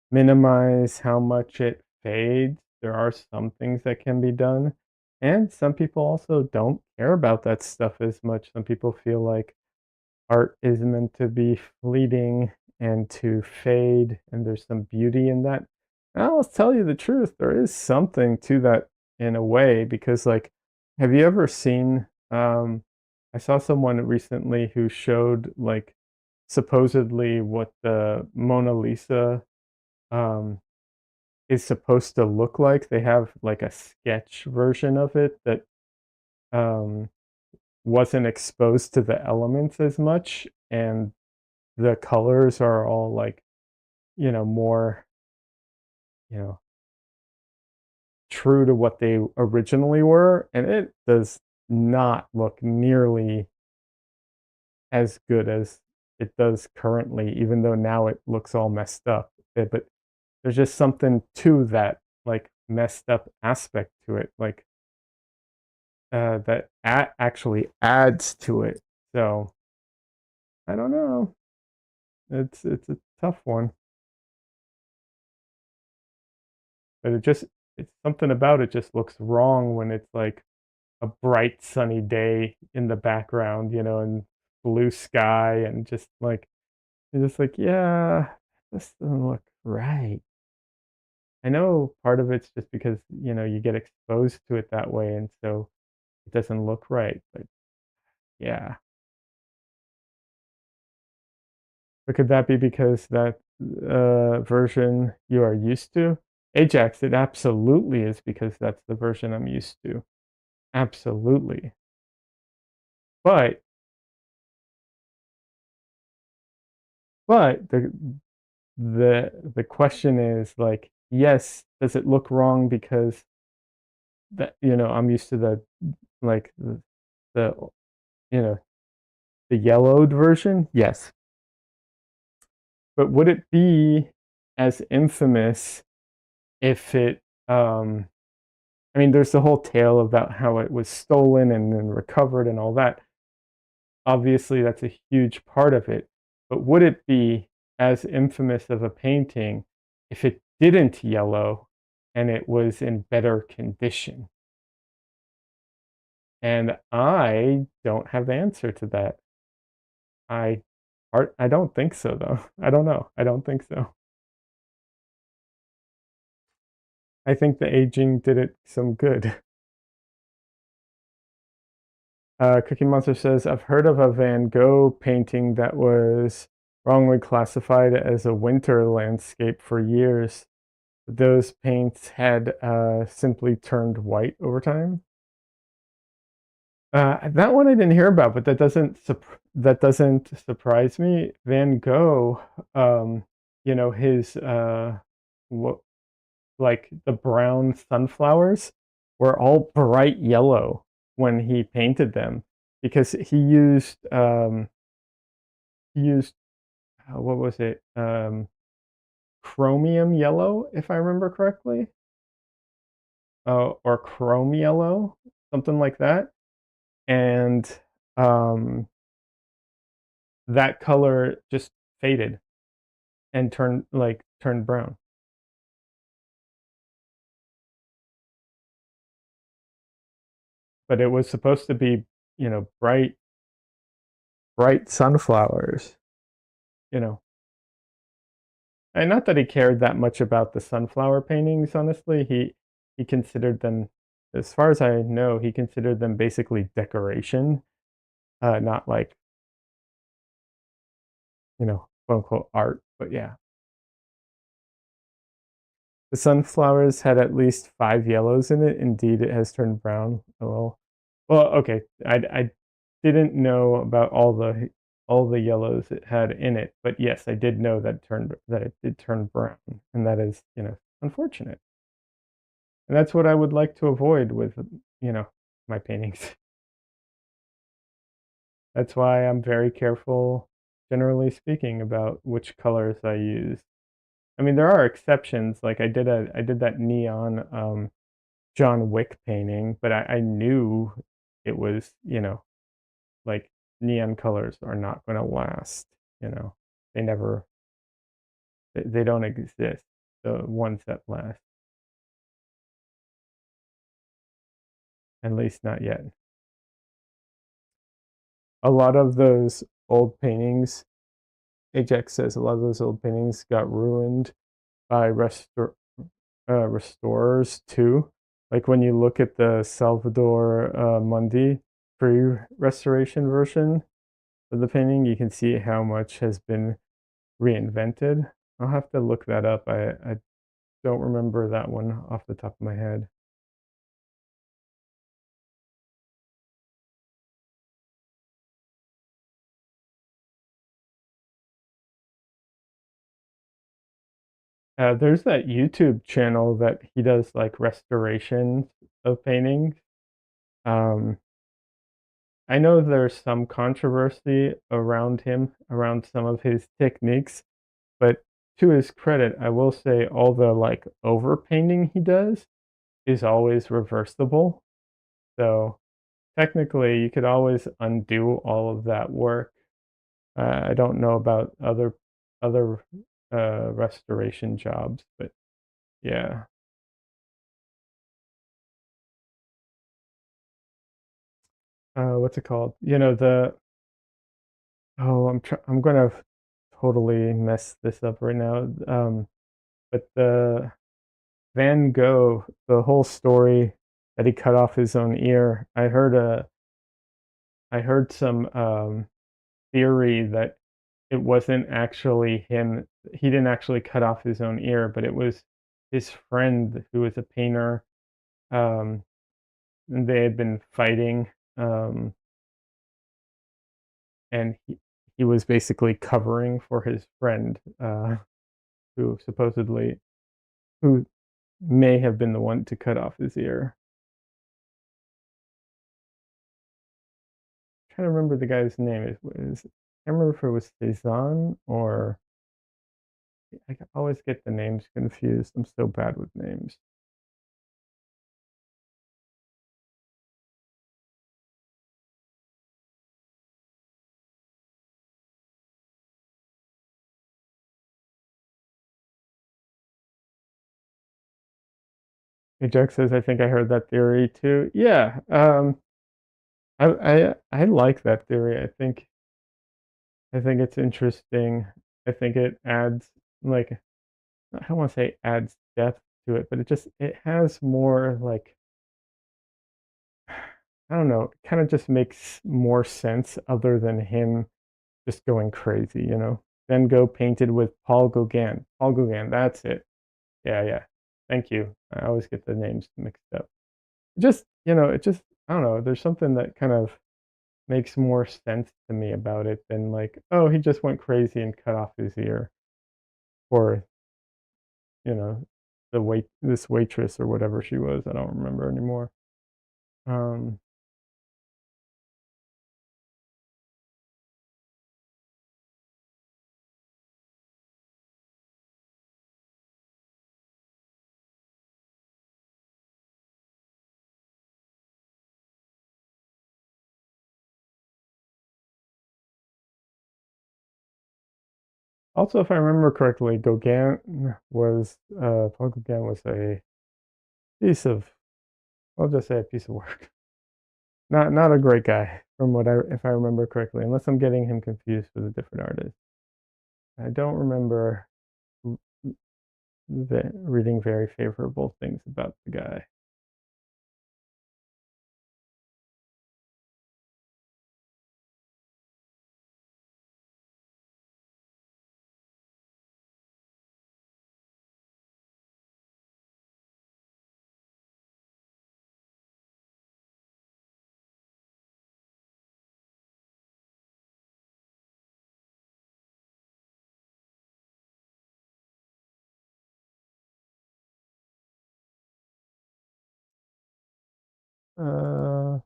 minimize how much it fades. There are some things that can be done. And some people also don't care about that stuff as much. Some people feel like art is meant to be fleeting and to fade, and there's some beauty in that. And I'll tell you the truth, there is something to that in a way, because like, have you ever seen I saw someone recently who showed like supposedly what the Mona Lisa um is supposed to look like. They have like a sketch version of it that um wasn't exposed to the elements as much, and the colors are all like more you know true to what they originally were, and it does not look nearly as good as it does currently, even though now it looks all messed up. But there's just something to that like messed up aspect to it, like that actually adds to it. So I don't know. It's a tough one. but it's something about it just looks wrong when it's like a bright sunny day in the background, and blue sky and just like you're just like, yeah, this doesn't look right. I know part of it's just because, you get exposed to it that way and so it doesn't look right, but yeah. But could that be because that version you are used to? Ajax, it absolutely is because that's the version I'm used to. Absolutely. But the question is like, yes, does it look wrong because I'm used to like the you know the yellowed version? Yes. But would it be as infamous if it I mean, there's the whole tale about how it was stolen and then recovered and all that. Obviously, that's a huge part of it. But would it be as infamous of a painting if it didn't yellow and it was in better condition? And I don't have the answer to that. I I don't think so though. I don't know. I don't think so. I think the aging did it some good. Cookie Monster says, I've heard of a Van Gogh painting that was wrongly classified as a winter landscape for years. Those paints had simply turned white over time. That one I didn't hear about, but that doesn't surprise me. Van Gogh, his what like the brown sunflowers were all bright yellow when he painted them because he used what was it, chromium yellow, if I remember correctly, or chrome yellow, something like that, and um, that color just faded and turned brown. But it was supposed to be, bright sunflowers, you know. And not that he cared that much about the sunflower paintings, honestly. He considered them, as far as I know, he considered them basically decoration, not like, quote unquote art. But yeah. The sunflowers had at least 5 yellows in it. Indeed, it has turned brown. Oh well, okay. I didn't know about all the yellows it had in it, but yes, I did know that it did turn brown, and that is, unfortunate. And that's what I would like to avoid with, my paintings. That's why I'm very careful, generally speaking, about which colors I use. I mean, there are exceptions. Like I did that neon John Wick painting, but I knew it was, like neon colors are not going to last. You know, they never, they don't exist. The ones that last, at least not yet. A lot of those old paintings, Ajax says, a lot of those old paintings got ruined by restorers too. Like when you look at the Salvador Mundi pre-restoration version of the painting, you can see how much has been reinvented. I'll have to look that up. I don't remember that one off the top of my head. There's that YouTube channel that he does like restorations of paintings. Um, I know there's some controversy around him, around some of his techniques, but to his credit, I will say all the like overpainting he does is always reversible. So technically, you could always undo all of that work. I don't know about other restoration jobs, but yeah. what's it called? I'm gonna totally mess this up right now. But the Van Gogh, the whole story that he cut off his own ear. I heard some theory that it wasn't actually him. He didn't actually cut off his own ear, but it was his friend who was a painter. Um, and they had been fighting, um, and he was basically covering for his friend, who supposedly who may have been the one to cut off his ear. I'm trying to remember the guy's name. I can't remember if it was Cezanne or I always get the names confused. I'm so bad with names. Ajax says, "I think I heard that theory too." Yeah, I like that theory. I think it's interesting. I think it adds like I don't want to say adds depth to it, but it has more like I don't know, it kind of just makes more sense other than him just going crazy, you know. Van Gogh painted with Paul Gauguin. Paul Gauguin, that's it. Yeah, yeah. Thank you. I always get the names mixed up. I don't know, there's something that kind of makes more sense to me about it than like, oh, he just went crazy and cut off his ear or, you know, this waitress or whatever she was. I don't remember anymore. Um, Also, if I remember correctly, Paul Gauguin was a piece of, I'll just say a piece of work. Not a great guy from if I remember correctly, unless I'm getting him confused with a different artist. I don't remember reading very favorable things about the guy. Uh,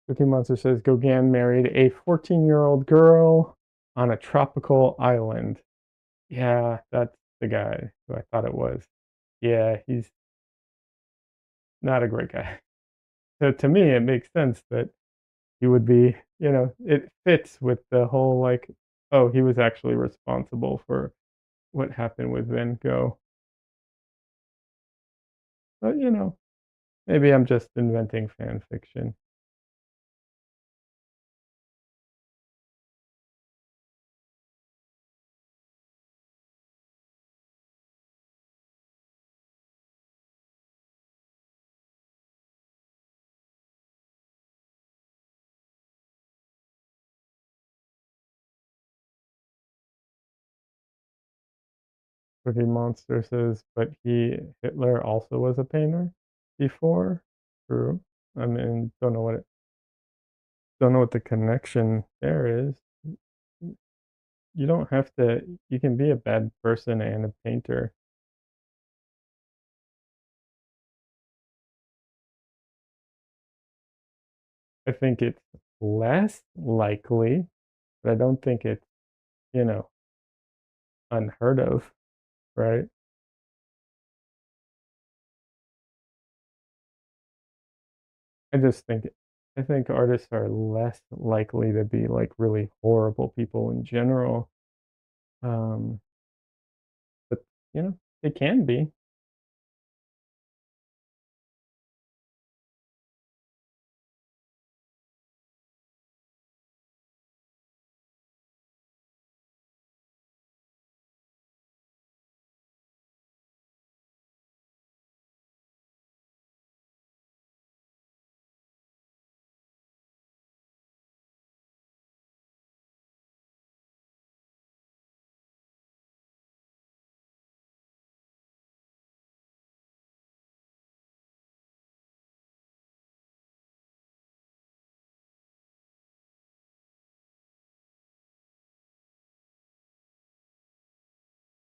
Cookie Monster says Gauguin married a 14-year-old girl on a tropical island. Yeah, that's the guy who I thought it was. Yeah, he's not a great guy. So to me, it makes sense that he would be, it fits with the whole like, oh, he was actually responsible for what happened with Van Gogh. But, maybe I'm just inventing fan fiction. Cookie Monster says, but Hitler also was a painter before. True. I mean, don't know what the connection there is. You don't have to. You can be a bad person and a painter. I think it's less likely, but I don't think it's you know unheard of, right? I just think I think artists are less likely to be like really horrible people in general. Um, but they can be.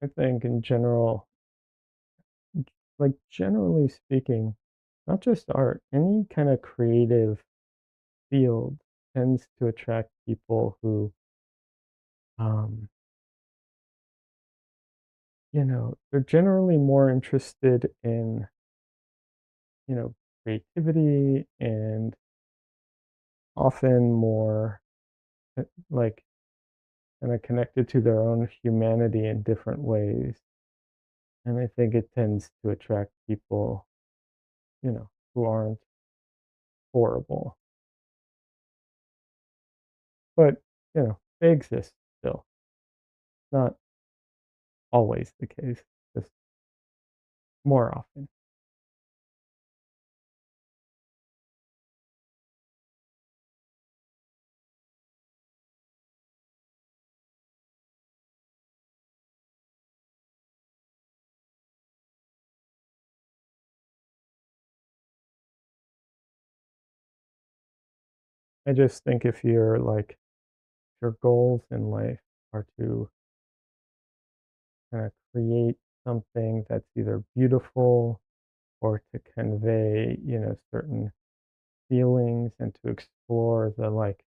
I think in general, like generally speaking, not just art, any kind of creative field tends to attract people who, um, they're generally more interested in, creativity and often more like kind of connected to their own humanity in different ways. And I think it tends to attract people, who aren't horrible, but, they exist still. Not always the case, just more often. I just think if you're like, your goals in life are to kind of create something that's either beautiful or to convey, certain feelings and to explore the like,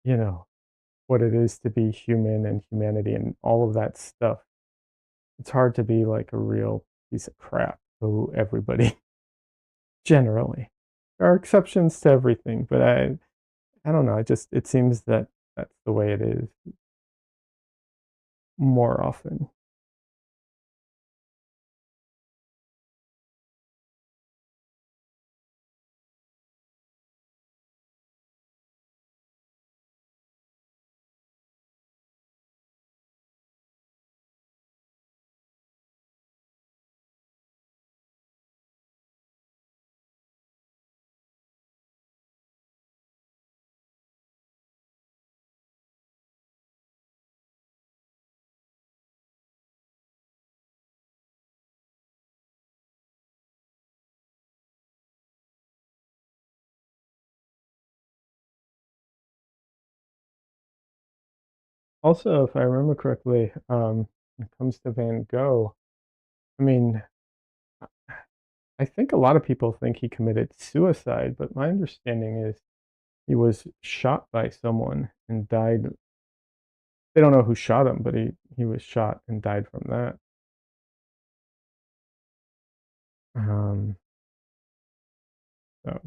you know, what it is to be human and humanity and all of that stuff. It's hard to be like a real piece of crap to everybody generally. There are exceptions to everything, but I don't know. It seems that that's the way it is more often. Also, if I remember correctly, when it comes to Van Gogh, I mean, I think a lot of people think he committed suicide, but my understanding is he was shot by someone and died. They don't know who shot him, but he was shot and died from that. Um,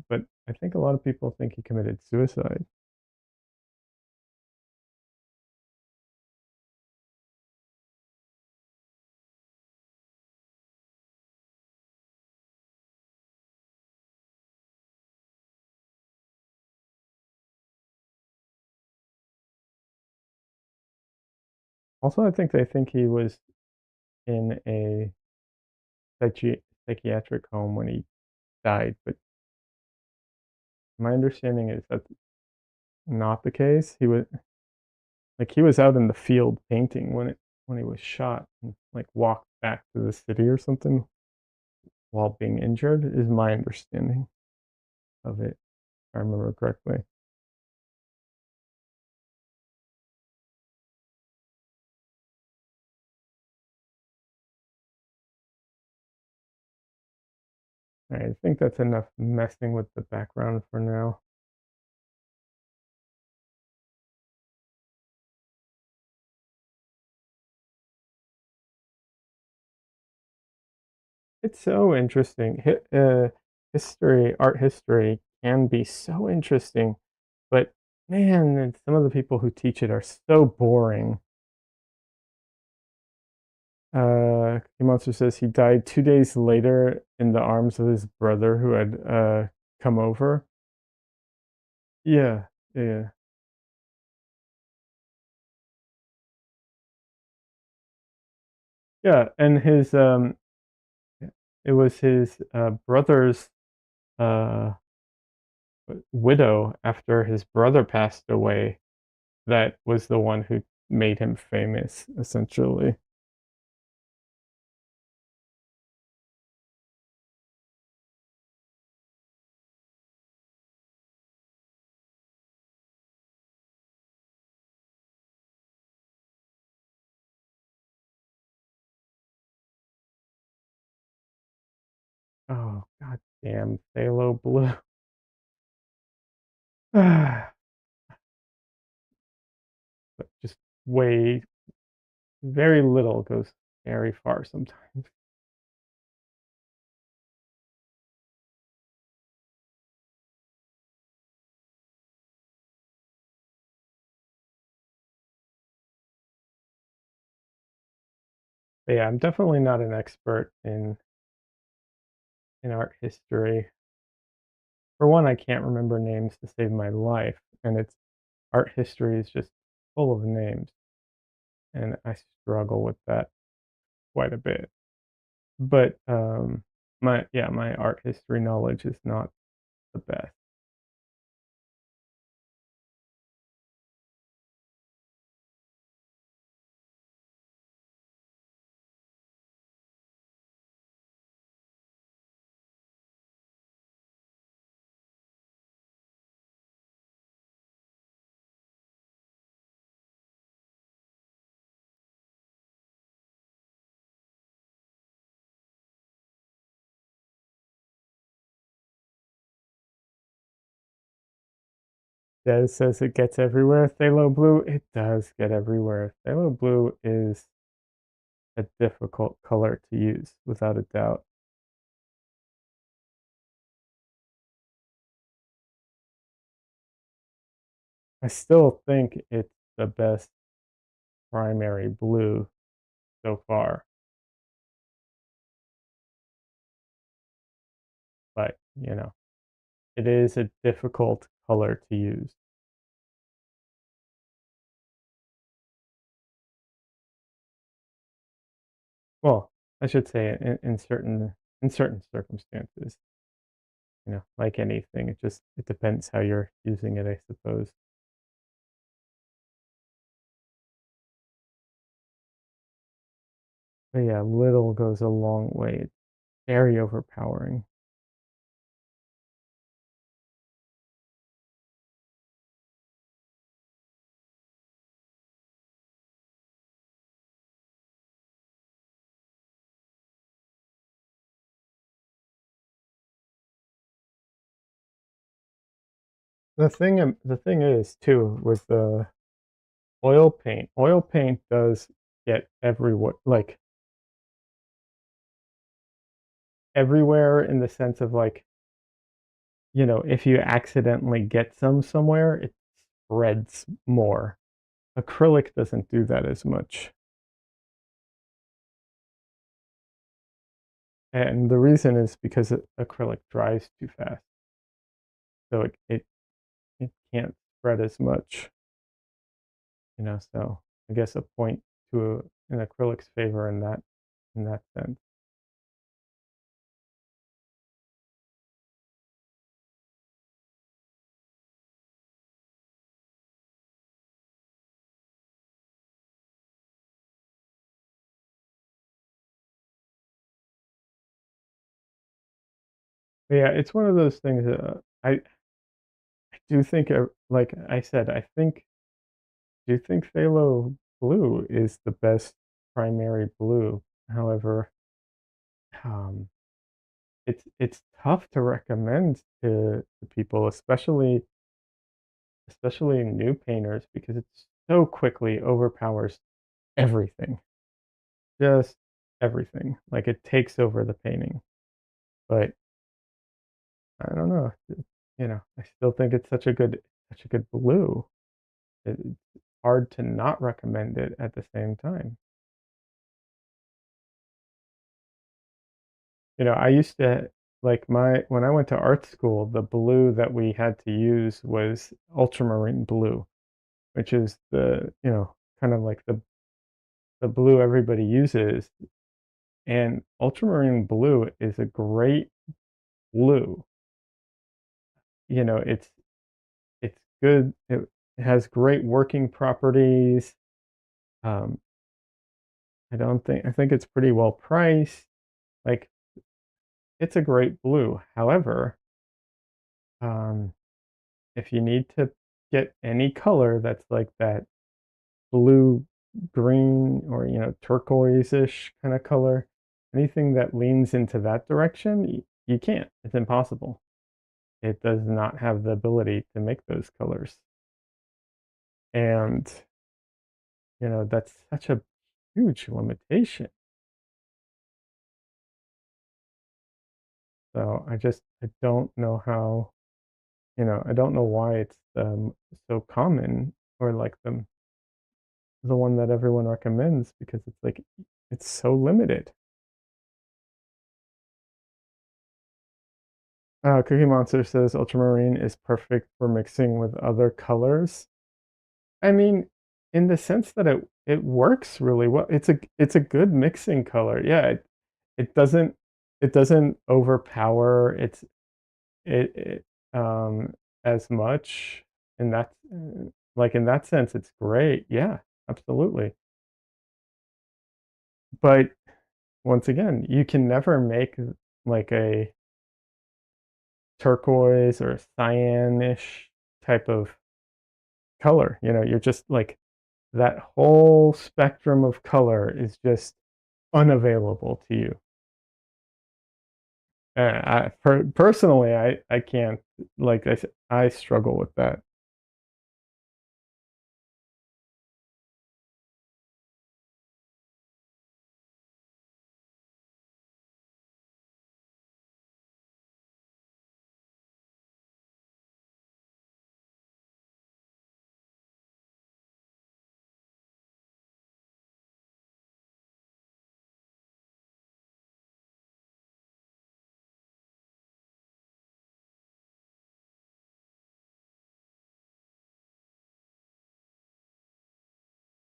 but I think a lot of people think he committed suicide. Also, I think they think he was in a psychiatric home when he died, but my understanding is that's not the case. He was out in the field painting when he was shot and like walked back to the city or something while being injured is my understanding of it, if I remember correctly. I think that's enough messing with the background for now. It's so interesting. Art history can be so interesting, but man, and some of the people who teach it are so boring. Monster says he died 2 days later in the arms of his brother who had come over. Yeah, yeah, yeah. And it was his brother's uh, widow after his brother passed away that was the one who made him famous, essentially. Oh, god damn, phthalo blue. But just way very little goes very far sometimes. But yeah, I'm definitely not an expert in art history. For one, I can't remember names to save my life, and it's art history is just full of names, and I struggle with that quite a bit. But my art history knowledge is not the best. Des says it gets everywhere. Phthalo blue, it does get everywhere. Phthalo blue is a difficult color to use, without a doubt. I still think it's the best primary blue so far, but it is a difficult color to use. Well, I should say in certain circumstances, like anything, it depends how you're using it, I suppose. But yeah, little goes a long way. It's very overpowering. The thing is too with the oil paint. Oil paint does get everywhere, like everywhere in the sense of like, if you accidentally get some somewhere, it spreads more. Acrylic doesn't do that as much. And the reason is because acrylic dries too fast. So it can't spread as much, so I guess a point to an acrylic's favor in that sense. But yeah, it's one of those things that I do think, like I said, do think phthalo blue is the best primary blue. However, um, it's tough to recommend to people, especially new painters, because it so quickly overpowers everything, just everything. Like it takes over the painting. But I don't know, I still think it's such a good blue. It's hard to not recommend it at the same time. I used to like my when I went to art school, the blue that we had to use was ultramarine blue, which is kind of like the blue everybody uses. And ultramarine blue is a great blue. It's good. It has great working properties. Um, I think it's pretty well priced. Like it's a great blue. However, um, if you need to get any color that's like that blue green or turquoise-ish kind of color, anything that leans into that direction, you can't. It's impossible. It does not have the ability to make those colors. And, that's such a huge limitation. So I don't know how, I don't know why it's so common or like the one that everyone recommends because it's like it's so limited. Cookie Monster says ultramarine is perfect for mixing with other colors. I mean, in the sense that it works really well. It's a good mixing color. Yeah, it doesn't it doesn't overpower it as much in that like in that sense it's great. Yeah, absolutely. But once again, you can never make like a turquoise or cyanish type of color. You're just like that whole spectrum of color is just unavailable to you. Personally, I can't, like I struggle with that.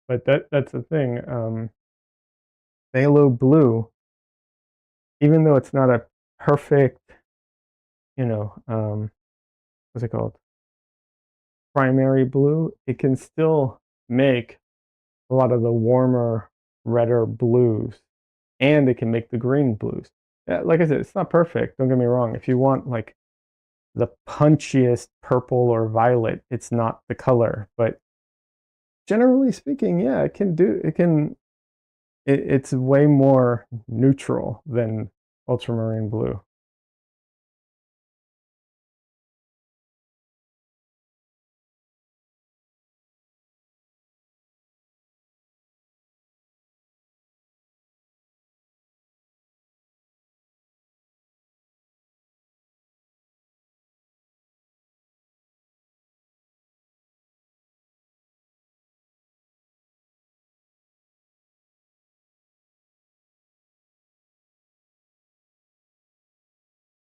But that's the thing. Phthalo blue, even though it's not a perfect, what's it called? Primary blue, it can still make a lot of the warmer, redder blues, and it can make the green blues. Yeah, like I said, it's not perfect. Don't get me wrong. If you want like the punchiest purple or violet, it's not the color. But generally speaking, yeah, it can do. It can. It's way more neutral than ultramarine blue.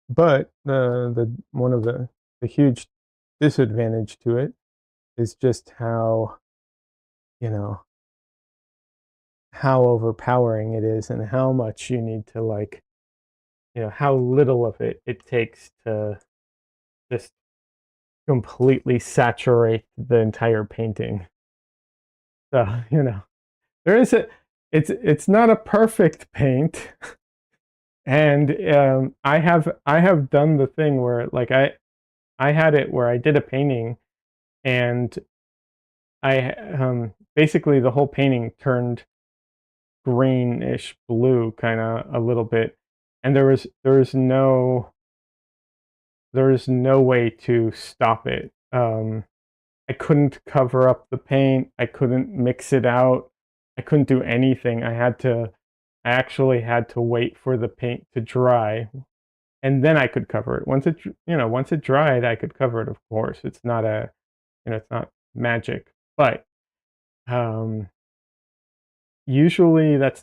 But the one of the huge disadvantage to it is just how you know how overpowering it is and how much you need to like how little of it takes to just completely saturate the entire painting. So there is a it's not a perfect paint, and I have done the thing where like I had it where I did a painting and I basically the whole painting turned greenish blue kind of a little bit, and there was no way to stop it. I couldn't cover up the paint. I couldn't mix it out. I couldn't do anything. I actually had to wait for the paint to dry, and then I could cover it. Once it dried, I could cover it. Of course, it's not magic, but um, usually that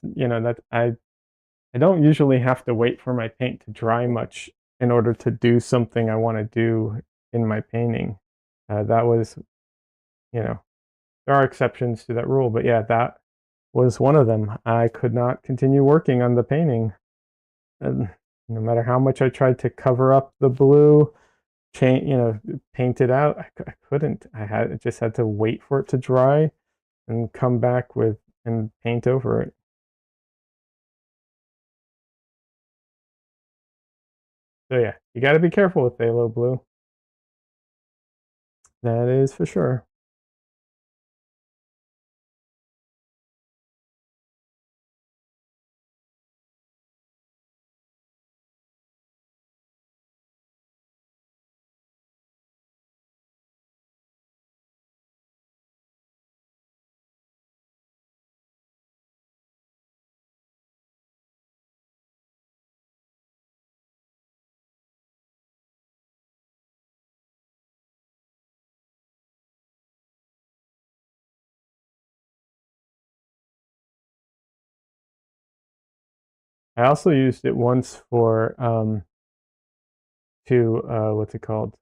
I don't usually have to wait for my paint to dry much in order to do something I want to do in my painting. That was, you know, there are exceptions to that rule, but yeah, that was one of them. I could not continue working on the painting. And no matter how much I tried to cover up the blue, paint it out, I couldn't. I just had to wait for it to dry and come back with and paint over it. So yeah, you got to be careful with phthalo blue. That is for sure. I also used it once for to what's it called?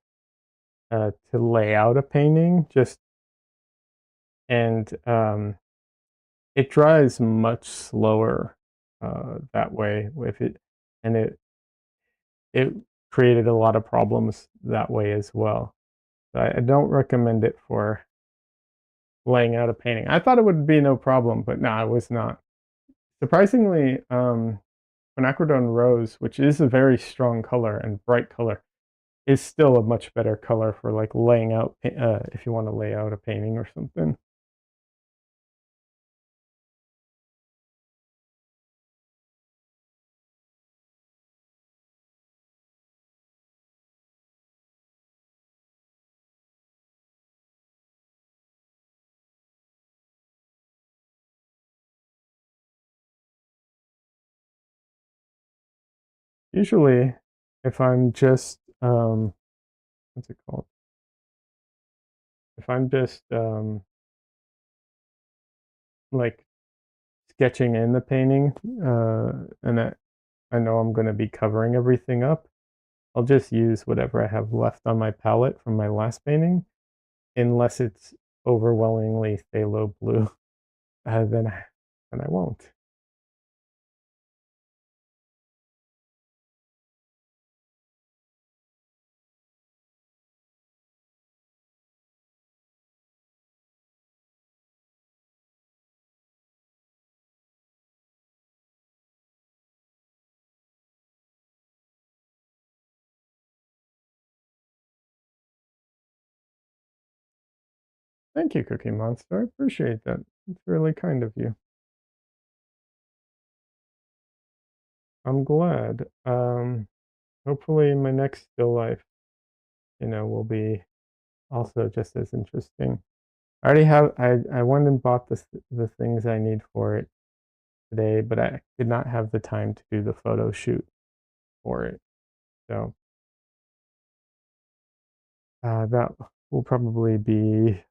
To lay out a painting, just and it dries much slower that way. If it and it created a lot of problems that way as well. I don't recommend it for laying out a painting. I thought it would be no problem, but no, it was not. Surprisingly, quinacridone rose, which is a very strong color and bright color, is still a much better color for like laying out if you want to lay out a painting or something. Usually, if I'm just what's it called? If I'm just like sketching in the painting, and I know I'm going to be covering everything up, I'll just use whatever I have left on my palette from my last painting, unless it's overwhelmingly phthalo blue, then I won't. Thank you, Cookie Monster. I appreciate that. It's really kind of you. I'm glad. Hopefully my next still life, will be also just as interesting. I already have I went and bought the things I need for it today, but I did not have the time to do the photo shoot for it. So that will probably be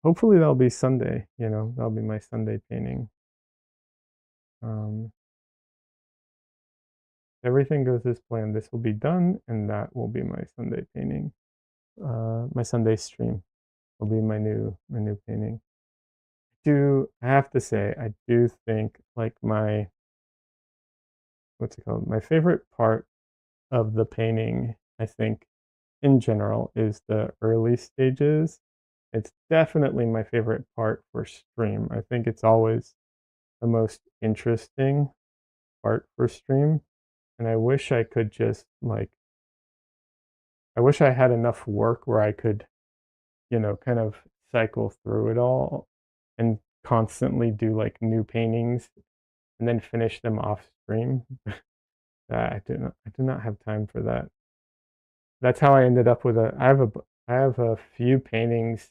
hopefully that'll be Sunday, that'll be my Sunday painting. Um, everything goes as planned. This will be done, and that will be my Sunday painting. My Sunday stream will be my new painting. I have to say, I do think like my what's it called? My favorite part of the painting, I think, in general, is the early stages. It's definitely my favorite part for stream. I think it's always the most interesting part for stream. And I wish I could just like, I wish I had enough work where I could, kind of cycle through it all and constantly do like new paintings and then finish them off stream. I do not have time for that. That's how I ended up with I have a few paintings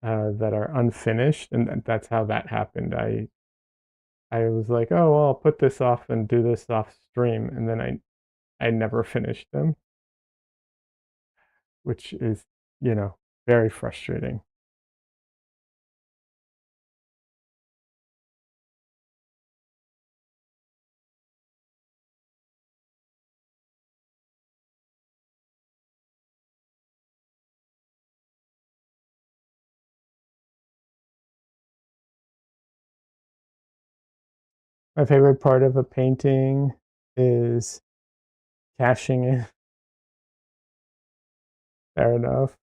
that are unfinished, and that's how that happened. I was like, oh well, I'll put this off and do this off stream, and then I never finished them, which is you know very frustrating. My favorite part of a painting is cashing in. Fair enough.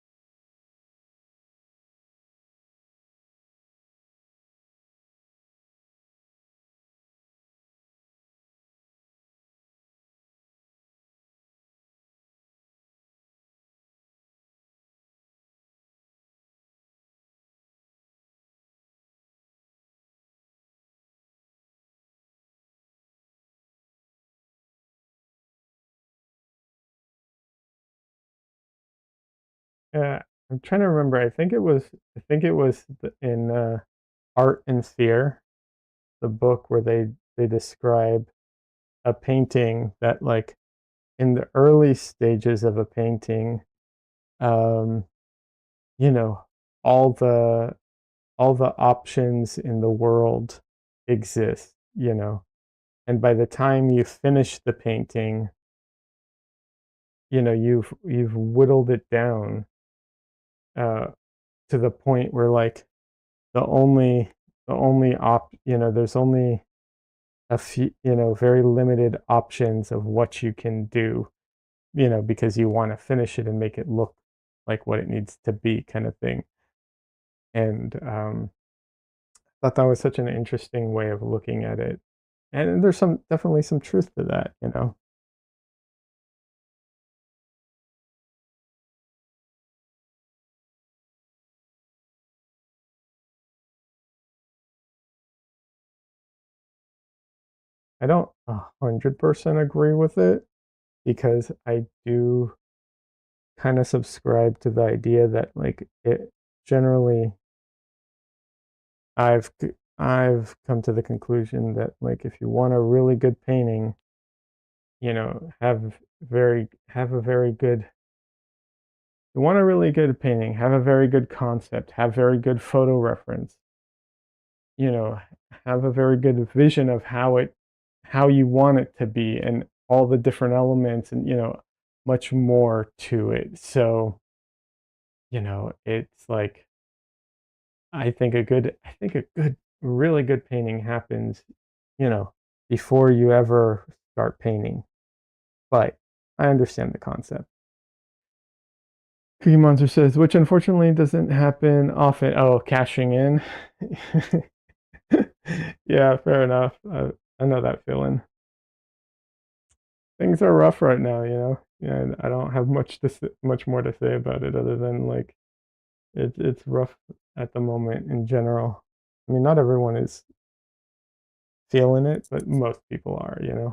Yeah, I'm trying to remember. I think it was in Art and Fear, the book where they describe a painting that like in the early stages of a painting, um, you know, all the all the options in the world exist, and by the time you finish the painting, you've whittled it down uh, to the point where like the only there's only a few, very limited options of what you can do, because you want to finish it and make it look like what it needs to be, kind of thing. And I thought that was such an interesting way of looking at it. And there's definitely some truth to that. I don't 100% agree with it because I do kind of subscribe to the idea that like it generally I've I've come to the conclusion that like if you want a really good painting, have a very good you want a really good painting, have a very good concept, have very good photo reference, you know, have a very good vision of how you want it to be and all the different elements and much more to it. So, it's like I think a good really good painting happens, you know, before you ever start painting. But I understand the concept. Cookie Monster says, which unfortunately doesn't happen often. Oh, cashing in. Yeah, fair enough. I know that feeling. Things are rough right now, and I don't have much more to say about it other than like it's rough at the moment in general. I mean, not everyone is feeling it, but most people are. Yeah.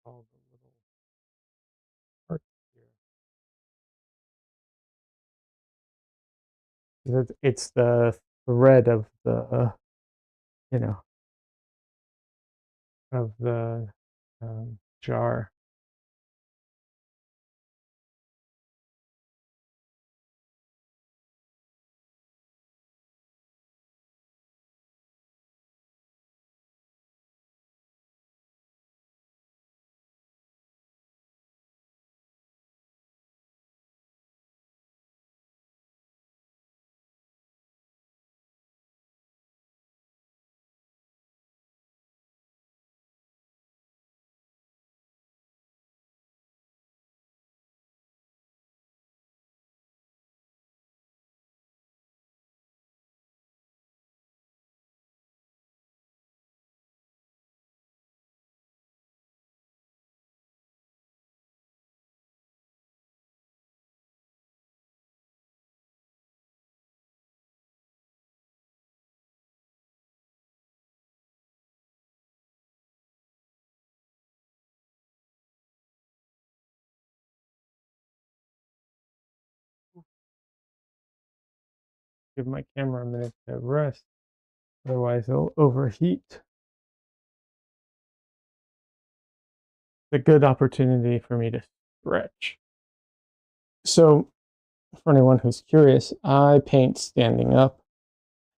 All the little parts here. It's the thread of you know, the jar. Give my camera a minute to rest. Otherwise, it'll overheat. It's a good opportunity for me to stretch. So, for anyone who's curious, I paint standing up.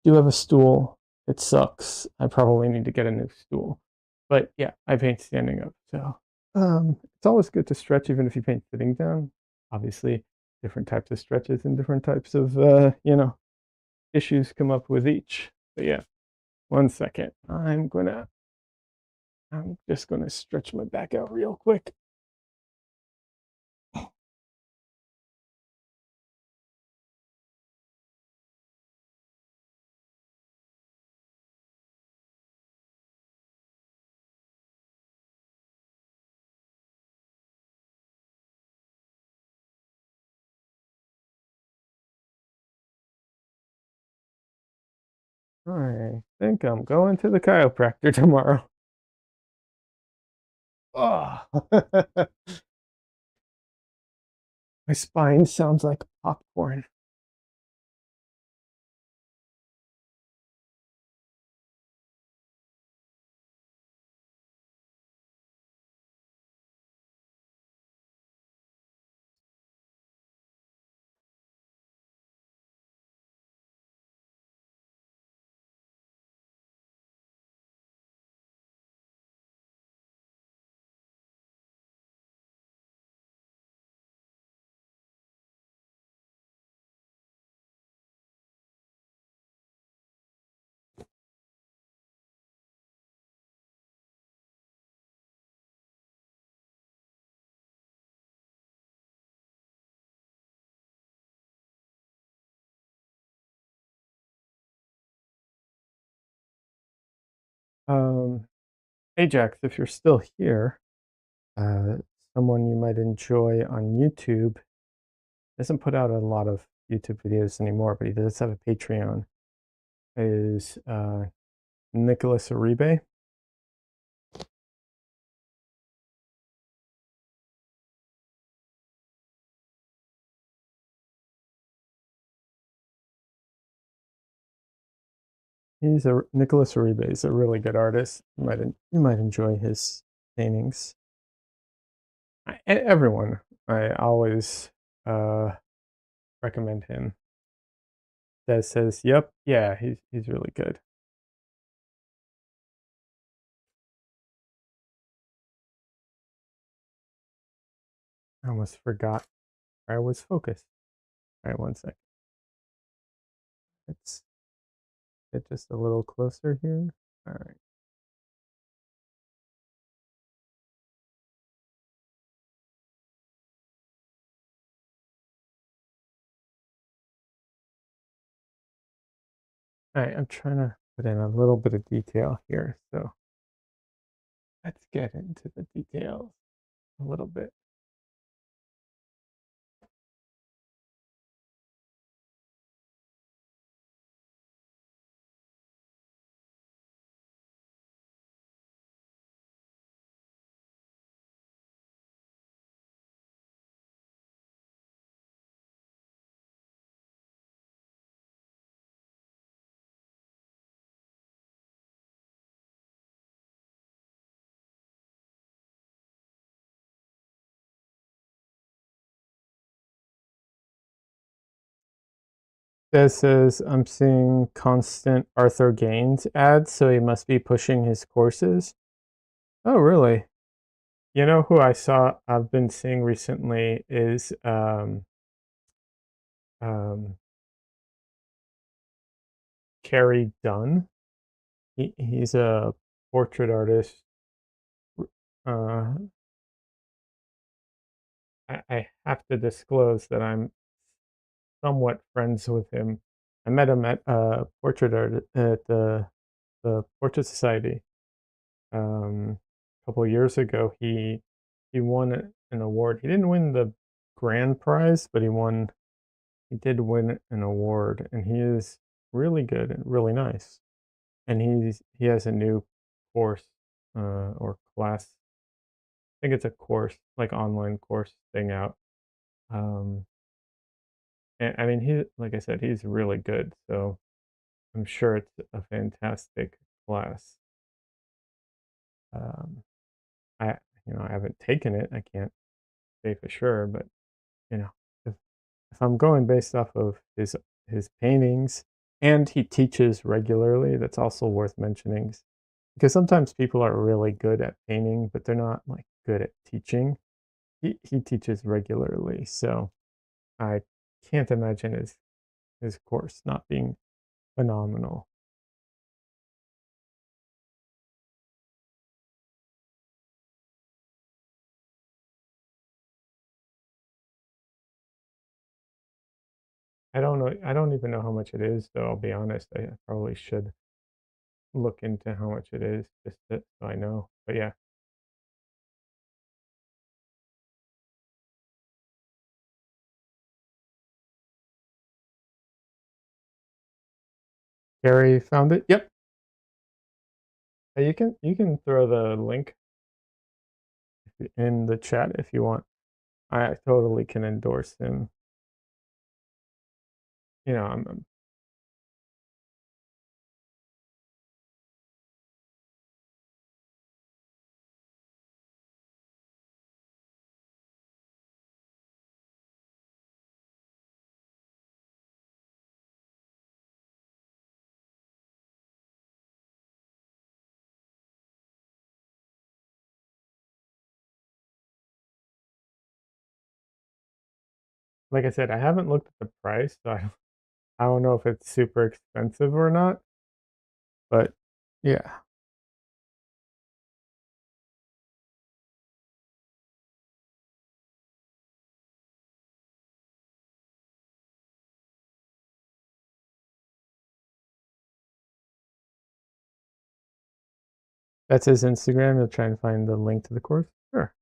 Do have a stool. It sucks. I probably need to get a new stool. But yeah, I paint standing up. So it's always good to stretch, even if you paint sitting down. Obviously, different types of stretches and different types of issues come up with each. But yeah, 1 second. I'm just gonna stretch my back out real quick. I think I'm going to the chiropractor tomorrow. Oh. My spine sounds like popcorn. Um, Ajax, if you're still here, uh, someone you might enjoy on YouTube doesn't put out a lot of YouTube videos anymore, but he does have a Patreon. Is Nicholas Uribe. Nicholas Uribe is a really good artist. You might enjoy his paintings. Everyone, I always uh, recommend him. That says, "Yep, yeah, he's really good." I almost forgot where I was focused. All right, 1 second. Let's get just a little closer here. All right. All right, I'm trying to put in a little bit of detail here. So let's get into the details a little bit. This says I'm seeing constant Arthur Gaines ads, so he must be pushing his courses. Oh, really? You know who I've been seeing recently is um, Carrie Dunn. He's a portrait artist. Uh, I have to disclose that I'm somewhat friends with him. I met him at portrait art at the Portrait Society a couple of years ago. He won an award. He didn't win the grand prize, but he did win an award, and he is really good and really nice. And he has a new course or class. I think it's a course, like online course thing out. Um, and I mean, like I said, he's really good. So I'm sure it's a fantastic class. Um, I I haven't taken it. I can't say for sure, but you know, if if I'm going based off of his paintings and he teaches regularly, that's also worth mentioning because sometimes people are really good at painting, but they're not like good at teaching. He teaches regularly, so I can't imagine his course not being phenomenal. I don't even know how much it is, though, I'll be honest. I probably should look into how much it is just so I know. But yeah, Gary found it. Yep. You can throw the link in the chat if you want. I totally can endorse him. I'm like I said, I haven't looked at the price, so I don't know if it's super expensive or not. But yeah, that's his Instagram. You'll try and find the link to the course. Sure.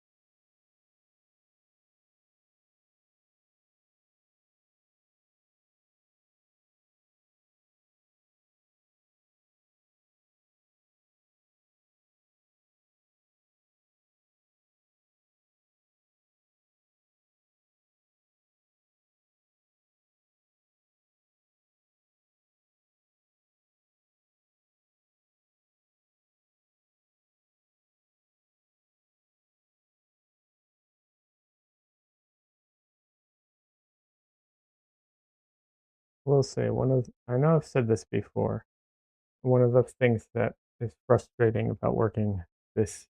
We'll say I know I've said this before. One of the things that is frustrating about working this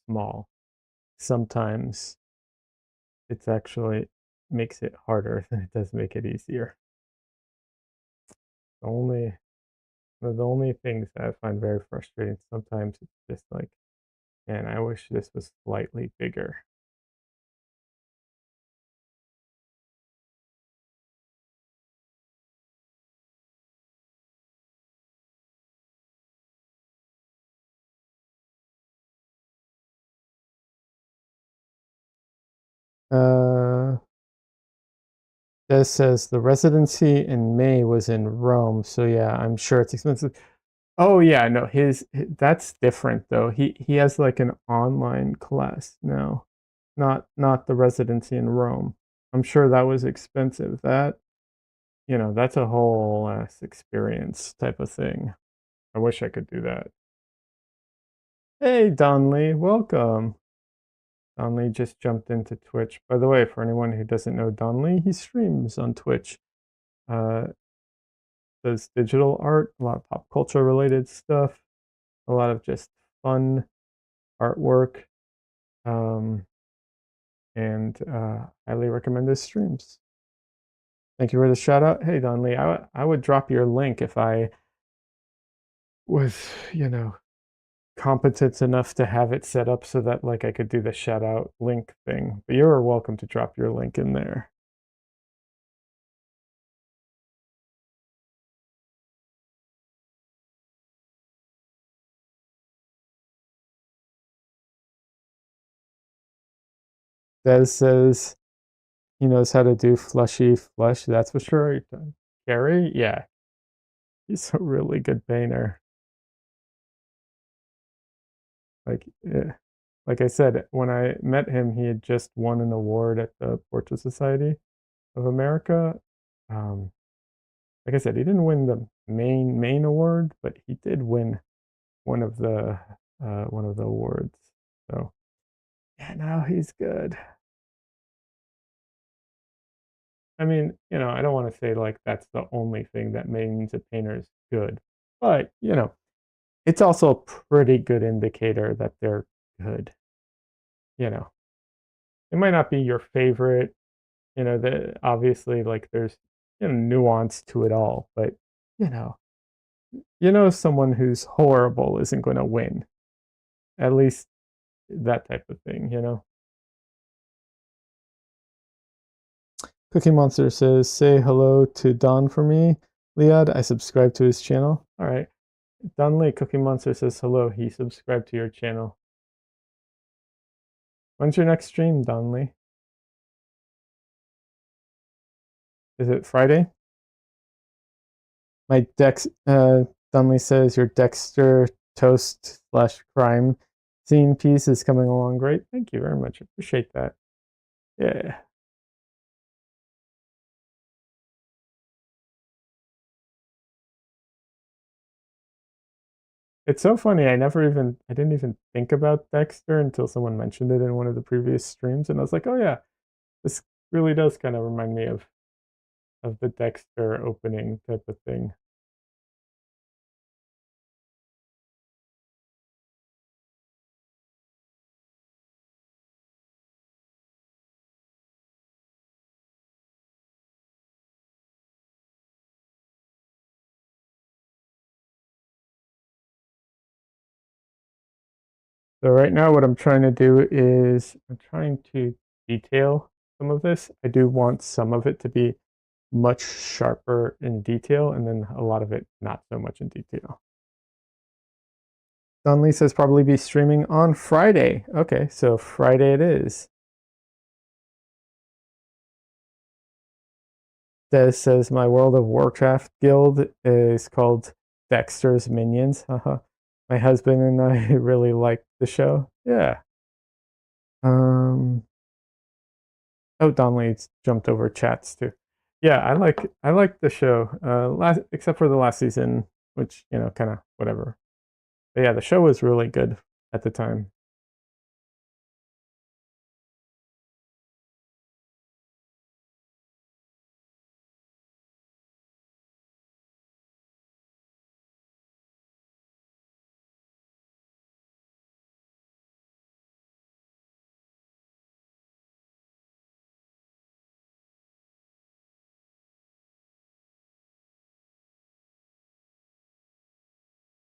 small, sometimes it's actually makes it harder than it does make it easier. The only One of the only things that I find very frustrating sometimes it's just like, man, I wish this was slightly bigger. Uh, Des says the residency in May was in Rome, so yeah, I'm sure it's expensive. Oh yeah, no, that's different though. He has like an online class now, not the residency in Rome. I'm sure that was expensive. That's a whole ass experience type of thing. I wish I could do that. Hey, Donley, welcome. Donley just jumped into Twitch. By the way, for anyone who doesn't know Donley, he streams on Twitch. Uh, does digital art, a lot of pop culture related stuff, a lot of just fun artwork, um, and highly recommend his streams. Thank you for the shout out. Hey, Donley, I would drop your link if I was, competent enough to have it set up so that like I could do the shout out link thing. But you're welcome to drop your link in there. Des says he knows how to do flushy flush, that's for sure. Gary, yeah, he's a really good painter. Like, like I said, when I met him, he had just won an award at the Portrait Society of America. Um, like I said, he didn't win the main award, but he did win one of the awards. So yeah, now he's good. I mean, I don't want to say like that's the only thing that means a painter is good, but it's also a pretty good indicator that they're good. You know, it might not be your favorite. The obviously like there's nuance to it all, but you know, someone who's horrible isn't going to win. At least that type of thing. Cookie Monster says, say hello to Don for me. Liad, I subscribe to his channel. All right. Don Lee, Cookie Monster says hello. He subscribed to your channel. When's your next stream, Don Lee? Is it Friday? My Dunley says your Dexter toast / crime scene piece is coming along great. Thank you very much. Appreciate that. Yeah. It's so funny. I didn't even think about Dexter until someone mentioned it in one of the previous streams, and I was like, oh yeah, this really does kind of remind me of the Dexter opening type of thing. So right now what I'm trying to do is I'm trying to detail some of this. I do want some of it to be much sharper in detail, and then a lot of it not so much in detail. Don Lee says probably be streaming on Friday. Okay, so Friday it is. Des says my World of Warcraft guild is called Dexter's Minions. My husband and I really like the show. Yeah. Oh, Don Lee's jumped over chats too. Yeah, I like the show. Last except for the last season, which kind of whatever. But yeah, the show was really good at the time.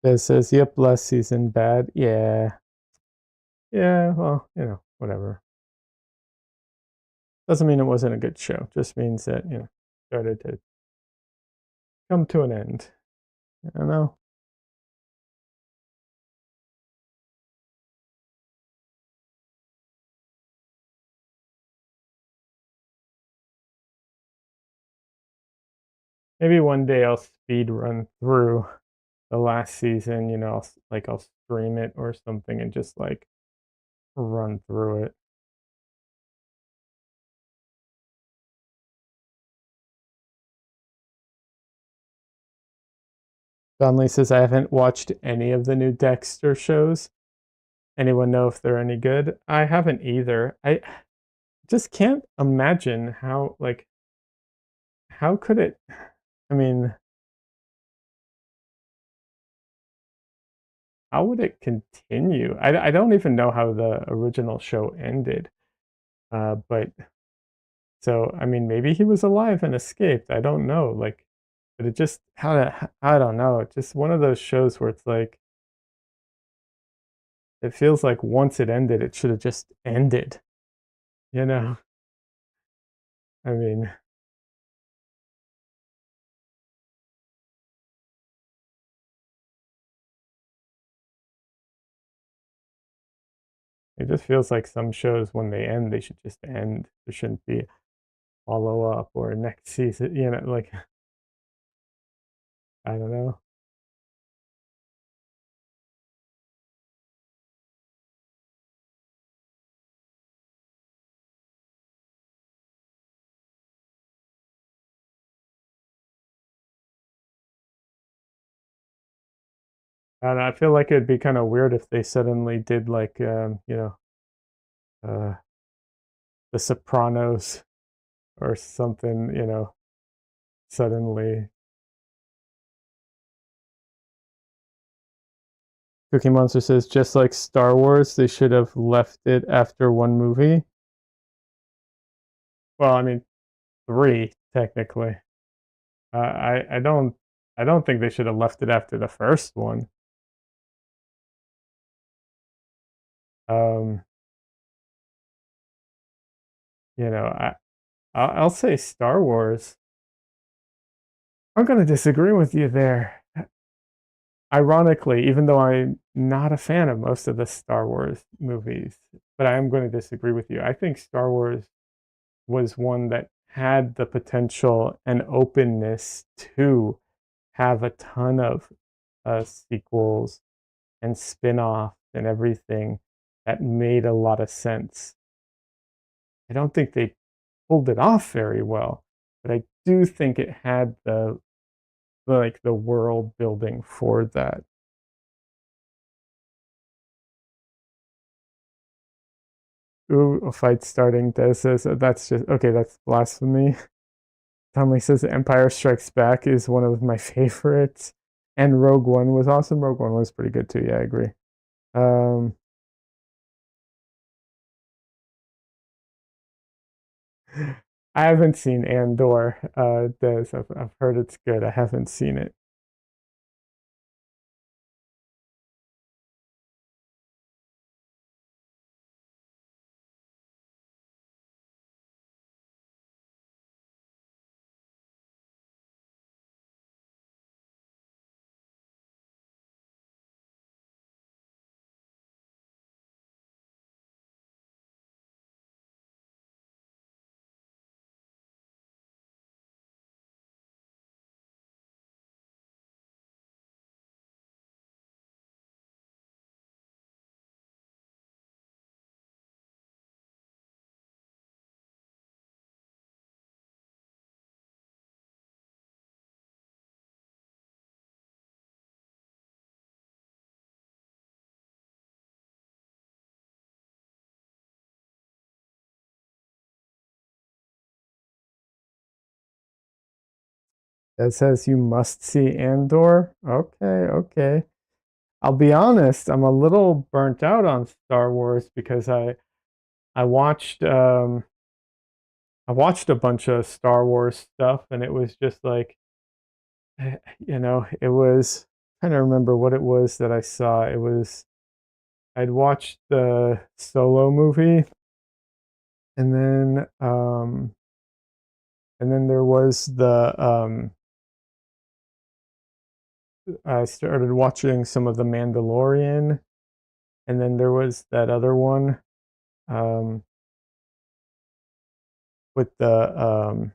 Des says, "Yep, last season bad." Yeah, yeah. Well, whatever. Doesn't mean it wasn't a good show. Just means that started to come to an end. I don't know. Maybe one day I'll speed run through the last season. I'll stream it or something and just like run through it. Donley says I haven't watched any of the new Dexter shows. Anyone know if they're any good? I haven't either. I just can't imagine how could it? I mean, how would it continue? I don't even know how the original show ended. But so I mean, maybe he was alive and escaped. I don't know. But it just I don't know. It's just one of those shows where it's like it feels like once it ended, it should have just ended. You know? I mean, it just feels like some shows when they end, they should just end. There shouldn't be follow up or next season. Like I don't know. And I feel like it'd be kind of weird if they suddenly did like uh The Sopranos or something, suddenly. Cookie Monster says just like Star Wars, they should have left it after one movie. Well, I mean, three technically. I don't think they should have left it after the first one. Um, you know, I'll say Star Wars. I'm going to disagree with you there. Ironically, even though I'm not a fan of most of the Star Wars movies, but I am going to disagree with you. I think Star Wars was one that had the potential and openness to have a ton of sequels and spin-offs and everything that made a lot of sense. I don't think they pulled it off very well, but I do think it had the world building for that. Ooh, a fight starting. This is that's just okay. That's blasphemy. Tomley says Empire Strikes Back is one of my favorites, and Rogue One was awesome. Rogue One was pretty good too. Yeah, I agree. Um, I haven't seen Andor. Des, I've heard it's good. I haven't seen it. That says you must see Andor. Okay, okay. I'll be honest. I'm a little burnt out on Star Wars because I watched I watched a bunch of Star Wars stuff, and it was just like it was trying to remember what it was that I saw. It was I'd watched the Solo movie, and then there was the I started watching some of the Mandalorian, and then there was that other one um with the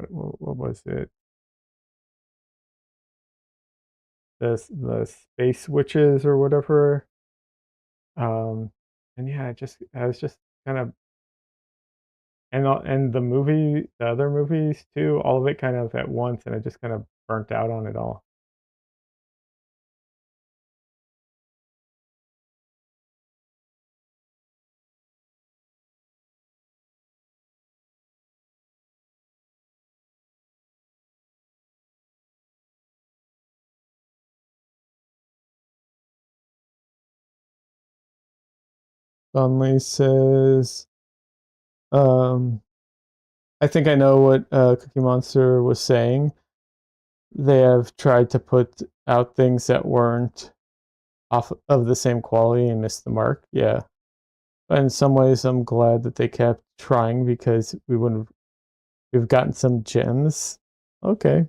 what was it? The space witches or whatever. Um, and yeah, I was just kind of and the movie, the other movies too, all of it kind of at once, and I just kind of burnt out on it all. Donnelly says, um, I think I know what Cookie Monster was saying. They have tried to put out things that weren't off of the same quality and missed the mark. Yeah. But in some ways, I'm glad that they kept trying because we've gotten some gems. Okay.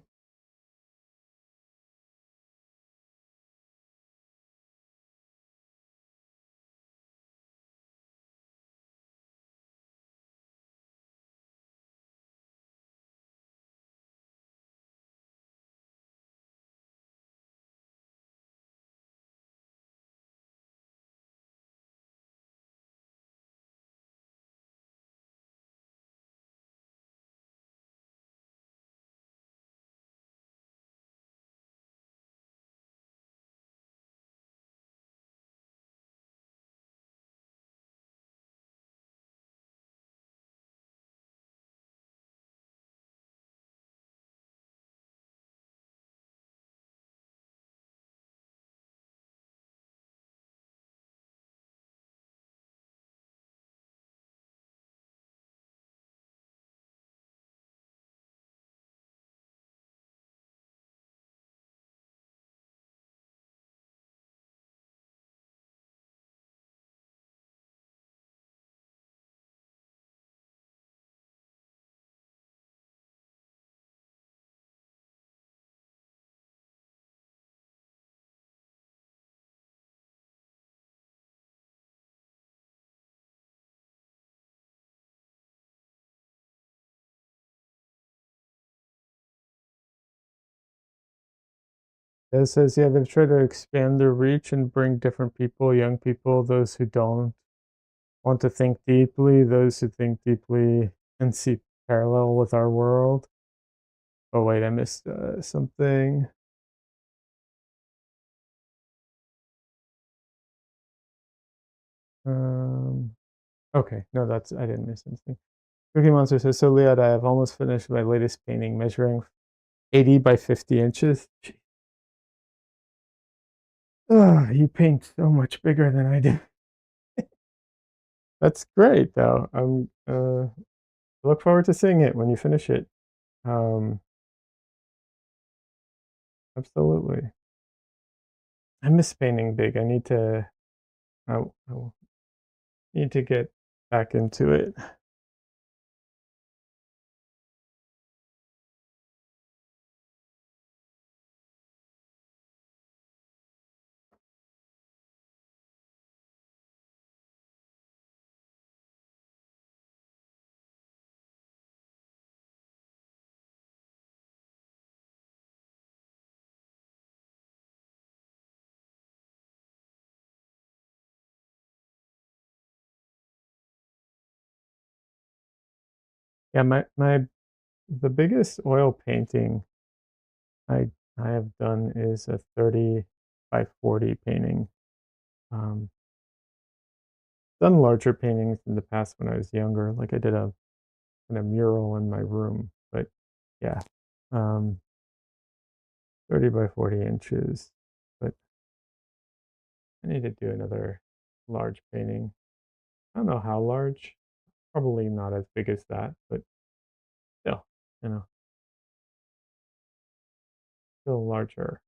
It says, yeah, they've tried to expand their reach and bring different people, young people, those who don't want to think deeply, those who think deeply and see parallel with our world. Oh, wait, I missed something. Um, okay, no, I didn't miss anything. Cookie Monster says, so Liad, I have almost finished my latest painting, measuring 80 by 50 inches. You paint so much bigger than I do. That's great, though. Look forward to seeing it when you finish it. Um, absolutely. I miss painting big. I need to get back into it. Yeah, the biggest oil painting I I have done is a 30 by 40 painting. Um, done larger paintings in the past when I was younger. Like I did a kind of mural in my room, but yeah, um, 30 by 40 inches. But I need to do another large painting. I don't know how large. Probably not as big as that, but still, you know, still larger.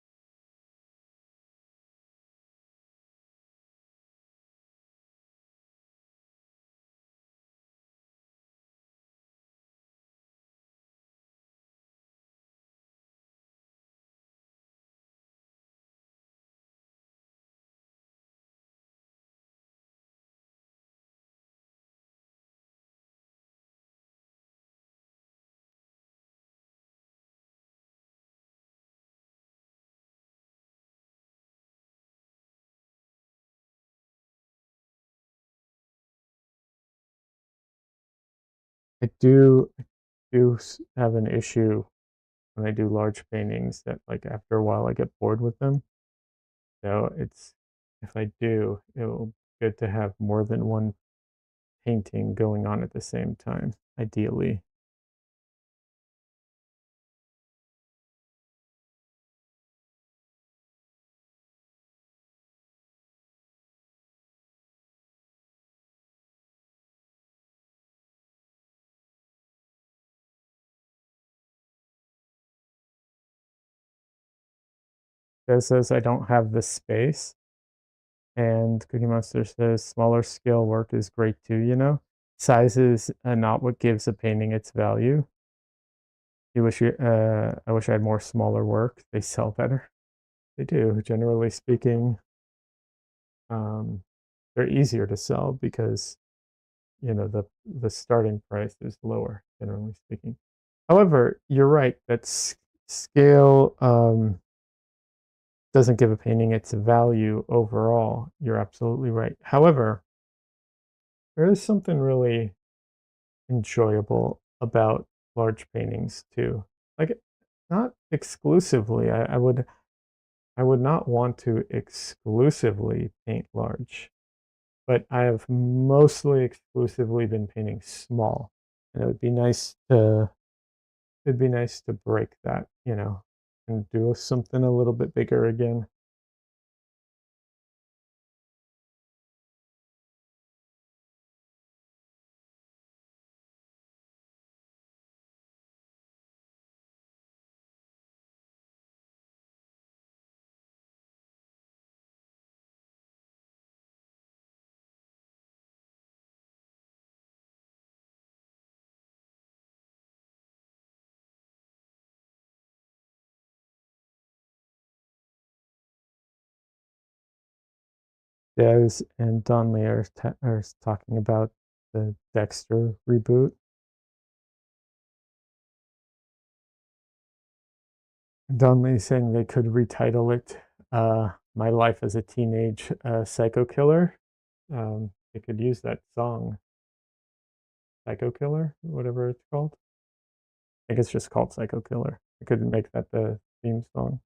I do have an issue when I do large paintings that like after a while I get bored with them. So if I do, it'll be good to have more than one painting going on at the same time, ideally. It says I don't have the space, and Cookie Monster says smaller scale work is great too, you know? Size is not what gives a painting its value. I wish I had more smaller work. They sell better. They do, generally speaking. Um, they're easier to sell because the starting price is lower, generally speaking. However, you're right that scale doesn't give a painting its value overall. You're absolutely right. However, there is something really enjoyable about large paintings too. Like not exclusively. I would not want to exclusively paint large, but I have mostly exclusively been painting small. And it'd be nice to break that, and do something a little bit bigger again. Des and Don Lee are talking about the Dexter reboot. Donnelly saying they could retitle it My Life as a Teenage Psycho Killer. They could use that song, Psycho Killer, whatever it's called. I think it's just called Psycho Killer. I could make that the theme song.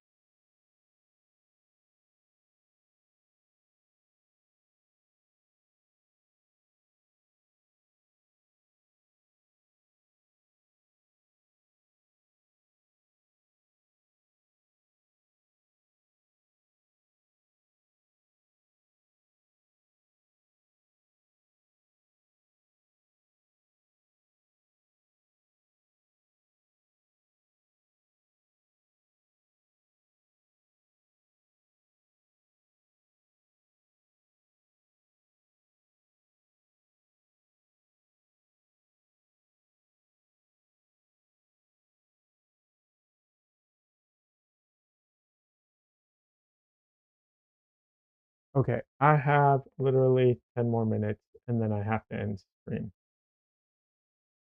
Okay, I have literally 10 more minutes and then I have to end stream,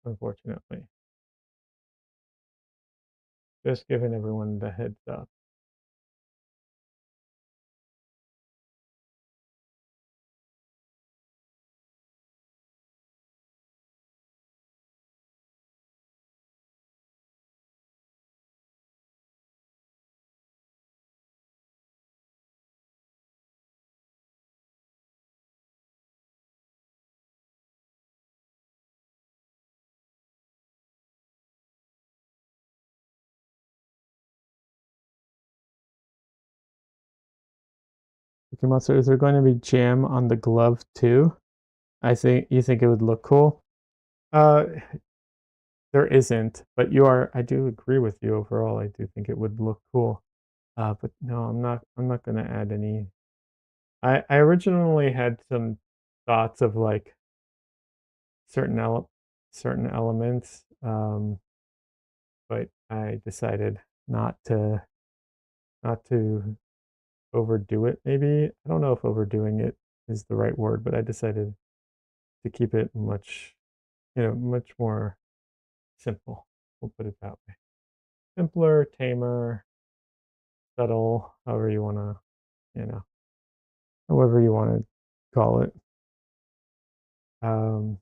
unfortunately. Just giving everyone the heads up. Okay, Monster, is there going to be jam on the glove too? I think you think it would look cool. Uh, there isn't, but I do agree with you overall. I do think it would look cool. But no, I'm not gonna add any. I originally had some thoughts of like certain certain elements, but I decided not to overdo it. Maybe I don't know if overdoing it is the right word, but I decided to keep it much more simple. We'll put it that way. Simpler, tamer, subtle, you know, however you want to call it. Um,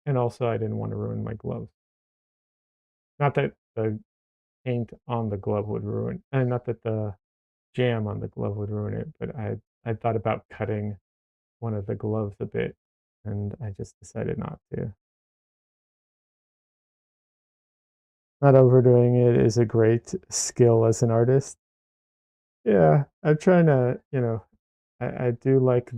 and also, I didn't want to ruin my gloves. Not that the paint on the glove would ruin, and not that the jam on the glove would ruin it, but I thought about cutting one of the gloves a bit, and I just decided not to. Not overdoing it is a great skill as an artist. Yeah, I'm trying to, I do like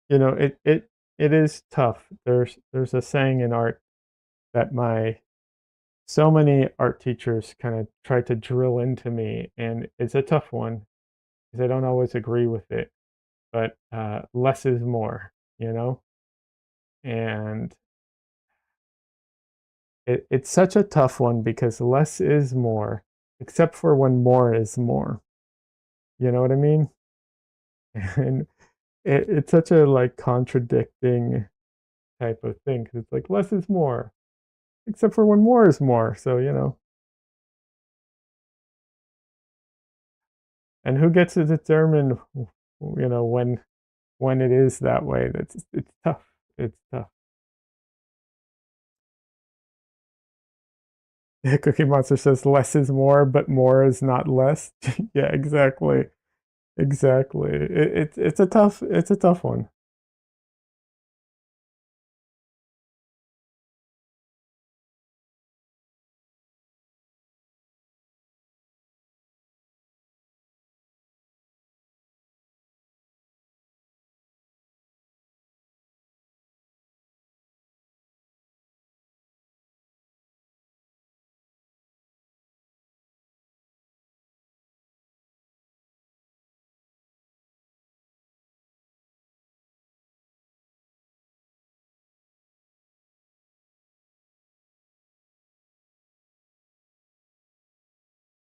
it is tough. There's a saying in art that my so many art teachers kind of try to drill into me, and it's a tough one because I don't always agree with it. But less is more, you know, and it's such a tough one because less is more, except for when more is more. You know what I mean? And it's such a like contradicting type of thing because it's like less is more, except for when more is more. So and who gets to determine, when it is that way? It's tough. It's tough. Yeah, Cookie Monster says less is more, but more is not less. Yeah, exactly. Exactly. It's a tough one.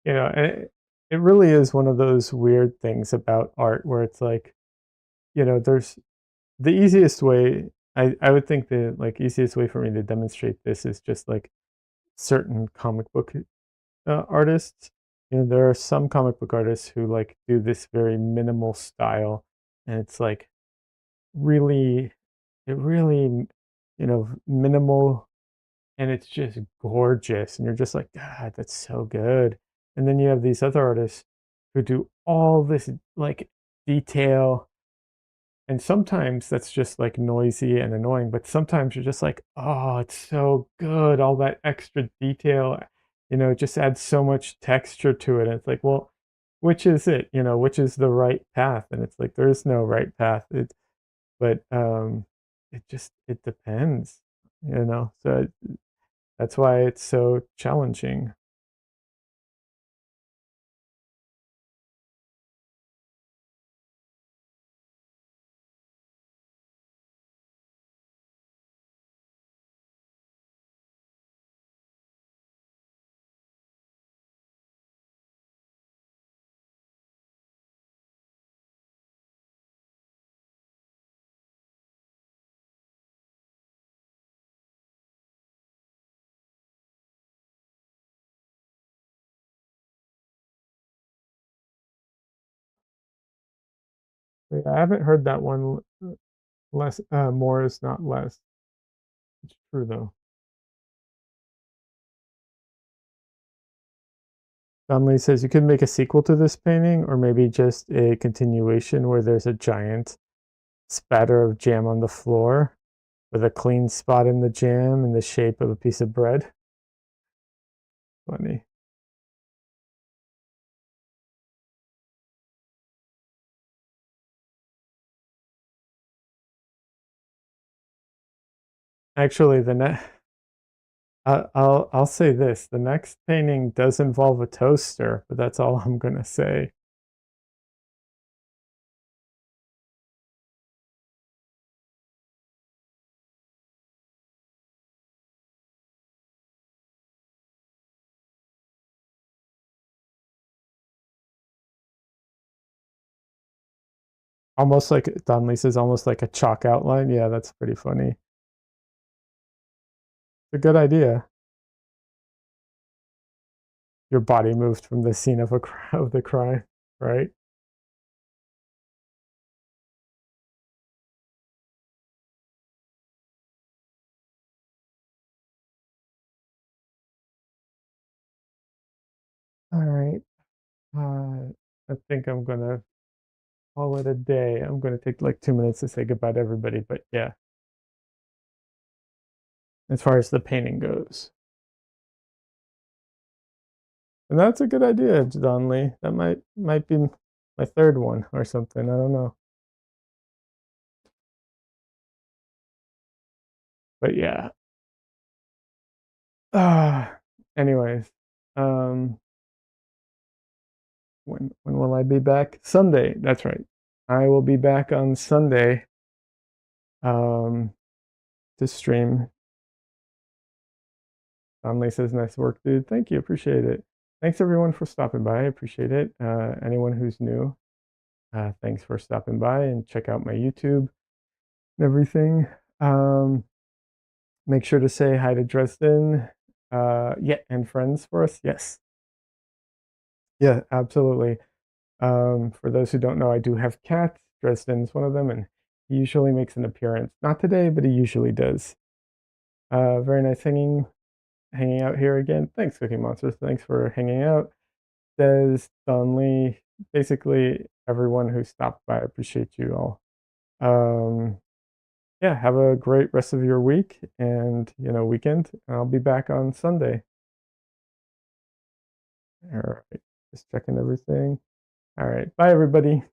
It really is one of those weird things about art where it's like, there's the easiest way. I would think the like easiest way for me to demonstrate this is just like certain comic book artists. You know, there are some comic book artists who like do this very minimal style, and it's like really, it really, you know, minimal, and it's just gorgeous, and you're just like, God, that's so good. And then you have these other artists who do all this like detail, and sometimes that's just like noisy and annoying, but sometimes you're just like, oh, it's so good. All that extra detail, you know, it just adds so much texture to it. And it's like, well, which is it? You know, which is the right path? And it's like, there is no right path. But it just, it depends, you know? So that's why it's so challenging. Yeah, I haven't heard that one. Less, more is not less. It's true though. Donnelly says you could make a sequel to this painting, or maybe just a continuation where there's a giant spatter of jam on the floor with a clean spot in the jam in the shape of a piece of bread. Funny. Actually, I'll say this: the next painting does involve a toaster, but that's all I'm gonna say. Almost like Donnelly says, almost like a chalk outline. Yeah, that's pretty funny. It's a good idea. Your body moved from the scene of of the crime, right? All right. I think I'm gonna call it a day. I'm gonna take like 2 minutes to say goodbye to everybody, but yeah, as far as the painting goes. And that's a good idea, Donnelly. That might be my third one or something. I don't know. But yeah. Uh anyways. Um when will I be back? Sunday. That's right. I will be back on Sunday um to stream. Donnelly says nice work, dude. Thank you. Appreciate it. Thanks everyone for stopping by. I appreciate it. Anyone who's new, thanks for stopping by and check out my YouTube and everything. Um, make sure to say hi to Dresden. Yeah, and friends for us. Yes. Yeah, absolutely. For those who don't know, I do have cats. Dresden's one of them, and he usually makes an appearance. Not today, but he usually does. Very nice hanging out here again. Thanks, Cookie Monsters. Thanks for hanging out. Des, Donnelly, basically everyone who stopped by. I appreciate you all. Um, yeah, have a great rest of your week and weekend. I'll be back on Sunday. All right, just checking everything. All right, bye everybody.